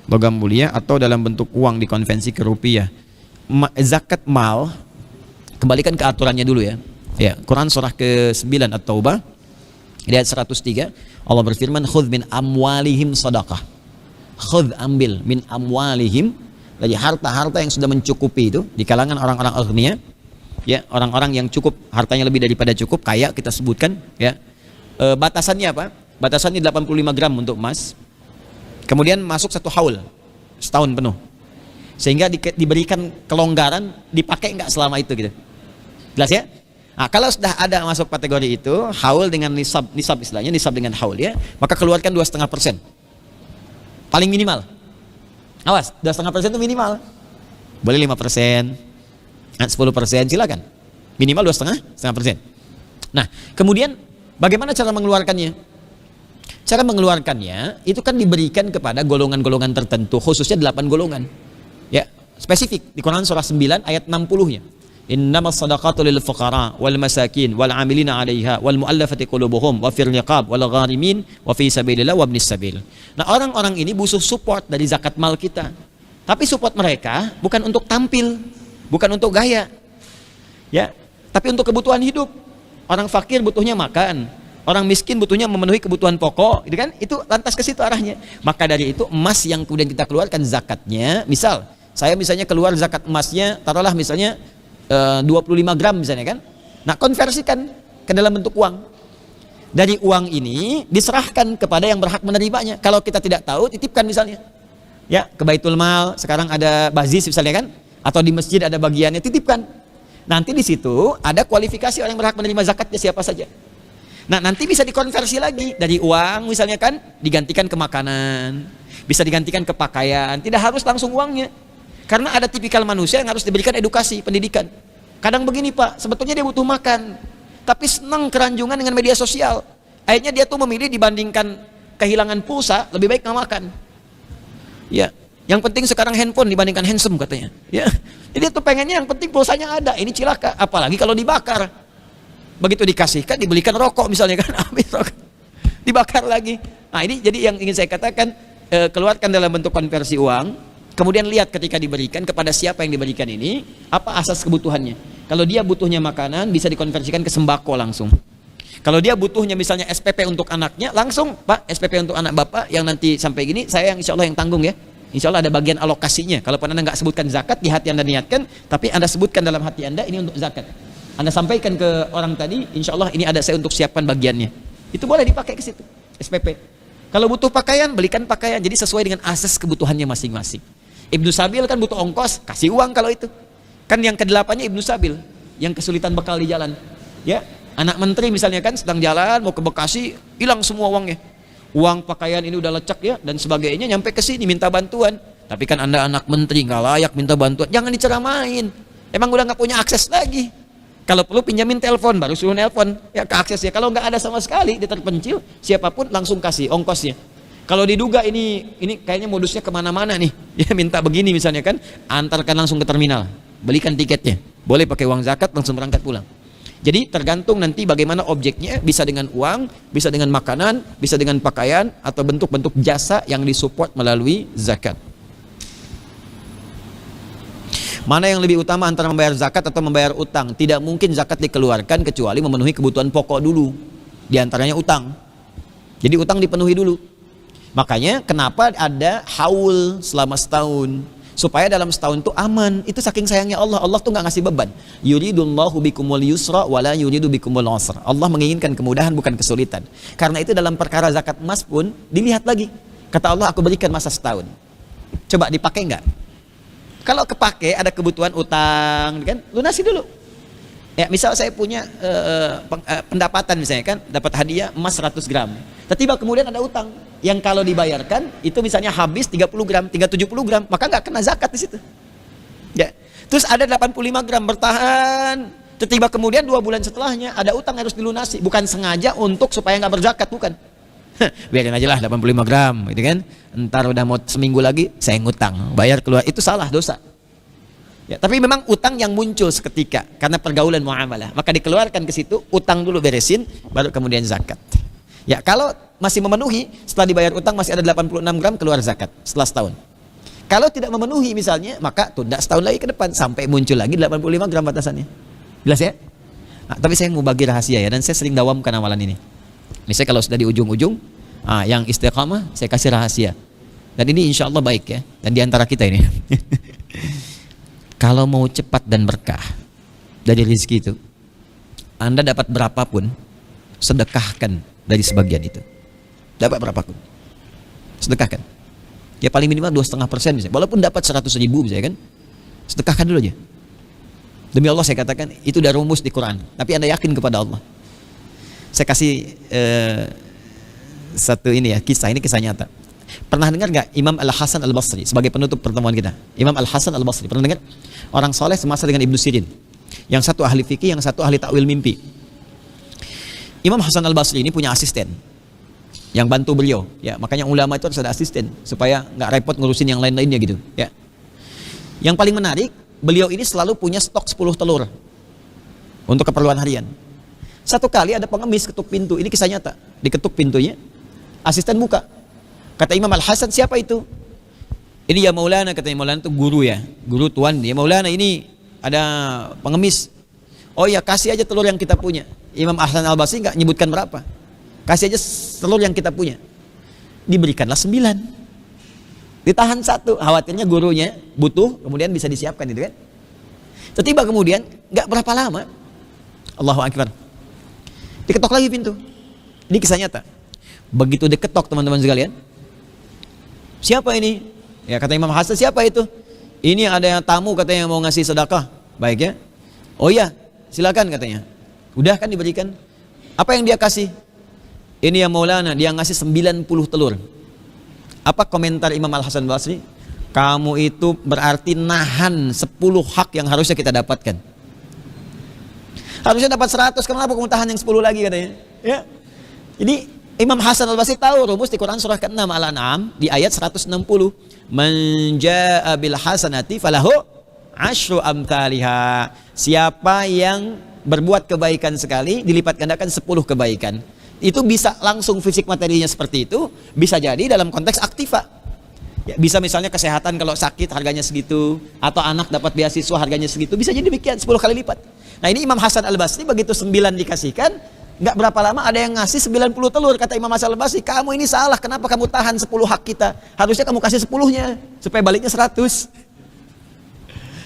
logam mulia, atau dalam bentuk uang dikonvensi ke rupiah. Zakat mal, kembalikan ke aturannya dulu ya. Ya, Quran surah ke-9 At-Taubah ayat 103, Allah berfirman, "Khudz min amwalihim shadaqah." Khudz, ambil, min amwalihim, dari harta-harta yang sudah mencukupi itu di kalangan orang-orang aghnia, ya, orang-orang yang cukup, hartanya lebih daripada cukup, kaya kita sebutkan, ya. Batasannya apa? Batasannya 85 gram untuk emas. Kemudian masuk 1 haul, setahun penuh. Sehingga diberikan kelonggaran, dipakai enggak selama itu gitu. Jelas ya? Nah, kalau sudah ada masuk kategori itu, haul dengan nisab istilahnya, nisab dengan haul ya, maka keluarkan 2,5%. Paling minimal. Awas, 2,5% itu minimal. Boleh 5%, 10%, silakan. Minimal 2,5%. Nah, kemudian bagaimana cara mengeluarkannya? Cara mengeluarkannya itu kan diberikan kepada golongan-golongan tertentu, khususnya 8 golongan. Ya, spesifik di Quran surah 9 ayat 60-nya. Innamas shadaqatu lil fuqara wal masakin wal 'amilina 'alaiha wal mu'allafati qulubuhum wa fir riqab wal gharimin wa fi sabilillah wa ibnis sabil. Nah, orang-orang ini butuh support dari zakat mal kita. Tapi support mereka bukan untuk tampil, bukan untuk gaya. Ya, tapi untuk kebutuhan hidup. Orang fakir butuhnya makan, orang miskin butuhnya memenuhi kebutuhan pokok, gitu kan? Itu lantas ke situ arahnya. Maka dari itu emas yang kemudian kita keluarkan zakatnya, misal saya misalnya keluar zakat emasnya, taruhlah misalnya 25 gram misalnya kan. Nah, konversikan ke dalam bentuk uang. Dari uang ini diserahkan kepada yang berhak menerimanya. Kalau kita tidak tahu, titipkan misalnya. Ya, ke Baitul Mal, sekarang ada bazis misalnya kan, atau di masjid ada bagiannya, titipkan. Nanti di situ ada kualifikasi orang yang berhak menerima zakatnya siapa saja. Nah, nanti bisa dikonversi lagi dari uang misalnya kan, digantikan ke makanan, bisa digantikan ke pakaian, tidak harus langsung uangnya. Karena ada tipikal manusia yang harus diberikan edukasi, pendidikan. Kadang begini Pak, sebetulnya dia butuh makan, tapi senang keranjungan dengan media sosial. Akhirnya dia tuh memilih dibandingkan kehilangan pulsa, lebih baik nggak makan. Ya, yang penting sekarang handphone dibandingkan handsome katanya. Ya, jadi tuh pengennya yang penting pulsanya ada. Ini cilaka, apalagi kalau dibakar. Begitu dikasihkan, dibelikan rokok misalnya kan, habis rokok, dibakar lagi. Nah, ini jadi yang ingin saya katakan, keluarkan dalam bentuk konversi uang. Kemudian lihat ketika diberikan kepada siapa yang diberikan ini, apa asas kebutuhannya. Kalau dia butuhnya makanan, bisa dikonversikan ke sembako langsung. Kalau dia butuhnya misalnya SPP untuk anaknya, langsung Pak, SPP untuk anak Bapak yang nanti sampai gini, saya yang insya Allah yang tanggung ya. Insya Allah ada bagian alokasinya. Kalaupun Anda nggak sebutkan zakat di hati Anda niatkan, tapi Anda sebutkan dalam hati Anda ini untuk zakat. Anda sampaikan ke orang tadi, insya Allah ini ada saya untuk siapkan bagiannya. Itu boleh dipakai ke situ, SPP. Kalau butuh pakaian, belikan pakaian. Jadi sesuai dengan asas kebutuhannya masing-masing. Ibnu Sabil kan butuh ongkos, kasih uang kalau itu. Kan yang ke-8-nya Ibnu Sabil, yang kesulitan bekal di jalan. Ya, anak menteri misalnya kan sedang jalan mau ke Bekasi, hilang semua uangnya. Uang pakaian ini udah lecek ya dan sebagainya, nyampe ke sini minta bantuan. Tapi kan Anda anak menteri nggak layak minta bantuan. Jangan diceramain. Emang udah nggak punya akses lagi. Kalau perlu pinjamin telepon, baru suruh nelpon ya ke aksesnya. Kalau nggak ada sama sekali, dia terpencil, siapapun langsung kasih ongkosnya. Kalau diduga ini kayaknya modusnya kemana-mana nih, ya minta begini misalnya kan, antarkan langsung ke terminal, belikan tiketnya, boleh pakai uang zakat langsung berangkat pulang. Jadi tergantung nanti bagaimana objeknya, bisa dengan uang, bisa dengan makanan, bisa dengan pakaian, atau bentuk-bentuk jasa yang disupport melalui zakat. Mana yang lebih utama antara membayar zakat atau membayar utang? Tidak mungkin zakat dikeluarkan kecuali memenuhi kebutuhan pokok dulu, di antaranya utang. Jadi utang dipenuhi dulu. Makanya kenapa ada haul selama setahun, supaya dalam setahun itu aman. Itu saking sayangnya Allah. Allah tuh nggak ngasih beban. Yuridullahu bikumul yusra wala yuridu bikumul usra. Allah menginginkan kemudahan bukan kesulitan. Karena itu dalam perkara zakat emas pun dilihat lagi. Kata Allah, aku berikan masa setahun. Coba dipakai nggak? Kalau kepake ada kebutuhan utang, kan lunasi dulu. Ya, misal saya punya pendapatan misalnya kan, dapat hadiah emas 100 gram. Tiba-tiba kemudian ada utang yang kalau dibayarkan itu misalnya habis 30 gram, 370 gram, maka nggak kena zakat di situ. Ya. Terus ada 85 gram bertahan, Tiba kemudian 2 bulan setelahnya ada utang harus dilunasi, bukan sengaja untuk supaya nggak berzakat, bukan. Biarin aja lah 85 gram gitu kan, ntar udah mau seminggu lagi saya ngutang, bayar keluar, itu salah, dosa ya. Tapi memang utang yang muncul seketika karena pergaulan muamalah, maka dikeluarkan ke situ, utang dulu beresin, baru kemudian zakat ya. Kalau masih memenuhi, setelah dibayar utang masih ada 86 gram, keluar zakat setelah setahun. Kalau tidak memenuhi misalnya, maka tunda setahun lagi ke depan sampai muncul lagi 85 gram batasannya. Jelas ya? Nah, tapi saya mau bagi rahasia ya, dan saya sering dawamkan amalan ini. Misalnya kalau sudah di ujung-ujung, yang istiqamah saya kasih rahasia. Dan ini insya Allah baik ya, dan diantara kita ini. Kalau mau cepat dan berkah dari rezeki itu, Anda dapat berapapun, sedekahkan dari sebagian itu. Dapat berapapun, sedekahkan. Ya paling minimal 2,5% misalnya. Walaupun dapat 100.000 misalnya kan, sedekahkan dulu aja. Demi Allah saya katakan, itu udah rumus di Quran. Tapi Anda yakin kepada Allah. Saya kasih satu ini ya, kisah, ini kisah nyata. Pernah dengar nggak Imam Al-Hasan Al-Basri sebagai penutup pertemuan kita? Imam Al-Hasan Al-Basri, pernah dengar? Orang soleh semasa dengan Ibnu Sirin. Yang satu ahli fikih, yang satu ahli takwil mimpi. Imam Hasan Al-Basri ini punya asisten yang bantu beliau. Ya, makanya ulama itu harus ada asisten supaya nggak repot ngurusin yang lain-lainnya gitu. Ya. Yang paling menarik, beliau ini selalu punya stok 10 telur untuk keperluan harian. Satu kali ada pengemis ketuk pintu, ini kisah nyata. Diketuk pintunya, asisten buka. Kata Imam Al-Hasan, siapa itu? Ini ya Maulana, katanya. Maulana itu guru ya, guru tuan. Ya Maulana, ini ada pengemis. Oh ya, kasih aja telur yang kita punya. Imam Hasan Al-Basri nggak nyebutkan berapa. Kasih aja telur yang kita punya. Diberikanlah 9. Ditahan 1, khawatirnya gurunya butuh, kemudian bisa disiapkan gitu kan. Tiba kemudian, nggak berapa lama, Allahu Akbar, diketok lagi pintu. Ini kisah nyata. Begitu diketok teman-teman sekalian, siapa ini? Ya kata Imam Hasan, siapa itu? Ini ada yang tamu katanya mau ngasih sedekah. Baik ya. Oh iya, silakan katanya. Udah kan diberikan. Apa yang dia kasih? Ini yang Maulana, dia ngasih 90 telur. Apa komentar Imam Al-Hasan Basri? Kamu itu berarti nahan 10 hak yang harusnya kita dapatkan. Harusnya dapat 100, kenapa kamu tahan yang 10 lagi katanya? Ya. Jadi Imam Hasan Al-Basri tahu rumus di Quran surah ke-6 Al-An'am di ayat 160. Man jaa'a bil hasanati falahu asyru amthaliha. Siapa yang berbuat kebaikan sekali dilipat gandakan 10 kebaikan. Itu bisa langsung fisik materinya seperti itu, bisa jadi dalam konteks aktiva. Ya, bisa misalnya kesehatan kalau sakit harganya segitu, atau anak dapat beasiswa harganya segitu, bisa jadi demikian 10 kali lipat. Nah ini Imam Hasan Al-Basri begitu 9 dikasihkan, nggak berapa lama ada yang ngasih 90 telur. Kata Imam Hasan Al-Basri, kamu ini salah, kenapa kamu tahan 10 hak kita? Harusnya kamu kasih 10-nya, supaya baliknya 100.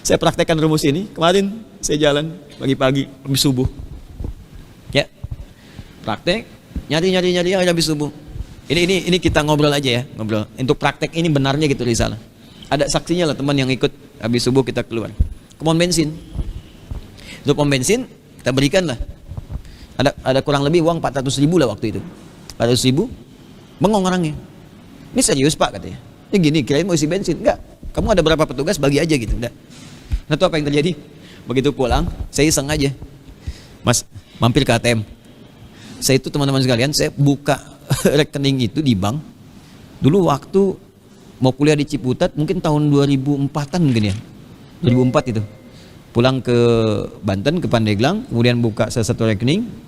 Saya praktekkan rumus ini, kemarin saya jalan pagi-pagi, habis subuh. Ya, praktek, nyari habis subuh. Ini kita ngobrol aja ya, ngobrol. Untuk praktek ini benarnya gitu Risalah. Ada saksinya lah teman yang ikut, habis subuh kita keluar. Ke pom bensin. Untuk pom bensin kita berikan lah. Ada kurang lebih uang 400.000 lah waktu itu. 400.000, bengong orangnya. Ini serius Pak katanya. Ini gini, kirain mau isi bensin. Enggak, kamu ada berapa petugas bagi aja gitu. Udah. Nah itu apa yang terjadi? Begitu pulang, saya iseng aja. Mas, mampir ke ATM. Saya itu teman-teman sekalian, saya buka rekening itu di bank. Dulu waktu mau kuliah di Ciputat, mungkin tahun 2004-an mungkin ya. 2004 itu. Pulang ke Banten, ke Pandeglang, kemudian buka salah satu rekening.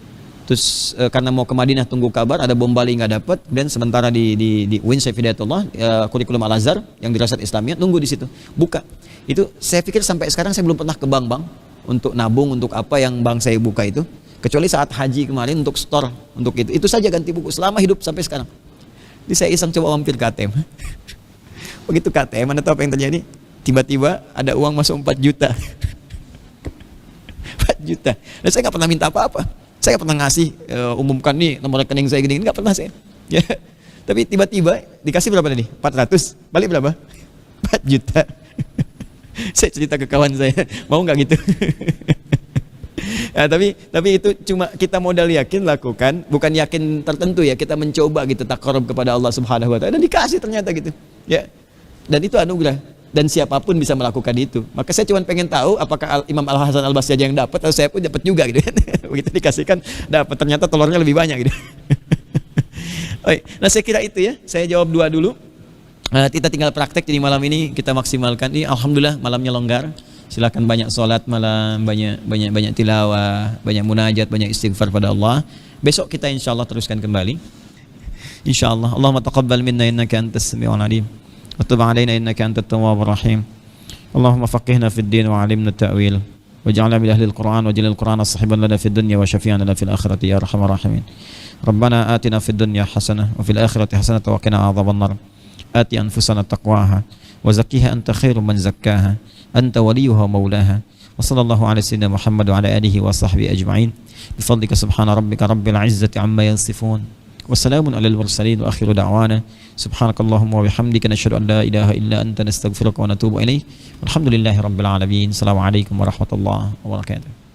Terus karena mau ke Madinah tunggu kabar, ada bom Bali nggak dapat. Dan sementara di UIN Syekh Hidayatullah, kurikulum Al-Azhar yang dirasat Islamiyah, nunggu di situ. Buka. Itu saya pikir sampai sekarang saya belum pernah ke bank-bank untuk nabung, untuk apa yang bank saya buka itu. Kecuali saat haji kemarin untuk store, untuk itu saja ganti buku selama hidup sampai sekarang. Jadi saya iseng coba mampir ke ATM. Begitu ke ATM, Anda tahu apa yang terjadi? Tiba-tiba ada uang masuk 4 juta. 4 juta. Dan saya nggak pernah minta apa-apa. Saya nggak pernah ngasih umumkan nih nomor rekening saya gini, nggak pernah saya. Ya. Tapi tiba-tiba dikasih berapa tadi? 400. Balik berapa? 4 juta. Saya cerita ke kawan saya, mau nggak gitu? Ya, tapi itu cuma kita modal yakin lakukan, bukan yakin tertentu ya, kita mencoba gitu takarrub kepada Allah Subhanahu wa taala dan dikasih ternyata gitu. Ya. Dan itu anugerah. dan siapapun bisa melakukan itu. Maka saya cuma pengen tahu apakah Imam Al-Hasan Al-Basri aja yang dapat atau saya pun dapat juga gitu kan. Begitu dikasihkan dapat, ternyata telurnya lebih banyak gitu. Baik, nah saya kira itu ya. Saya jawab 2 dulu. Kita tinggal praktek, jadi malam ini kita maksimalkan. Ini alhamdulillah malamnya longgar. Silakan banyak sholat malam, banyak tilawah, banyak munajat, banyak istighfar pada Allah. Besok kita insyaallah teruskan kembali. Insyaallah. Allahumma taqabbal minna innaka antas samiul alim. Wa tub 'alaina innaka antat tawwabur rahim. Allahumma faqihna fid din wa 'allimna at-ta'wil. Waj'alna min ahli al-Qur'an waj'al al-Qur'ana sahiban lana fid dunya wa syafi'an lana fil akhirati ya arhamar rahimin. Rabbana atina fid dunya hasanah wa fil akhirati hasanah wa qina adzaban nar. Ati anfusana taqwaha wa zakkiha anta khairu man zakkaha anta waliyuha wa maulaha. Wa sallallahu ala sayyidina Muhammad wa ala alihi wa sahbihi ajma'in. Bi fadlika subhana rabbika rabbil 'izzati 'amma yasifun. Wassalamun alal mursalin wa akhiru da'wana subhanakallahumma wa bihamdika nashhadu an la ilaha illa anta nastaghfiruka wa natubu ilaik. Walhamdulillahi rabbil alamin. Assalamualaikum warahmatullahi wabarakatuh.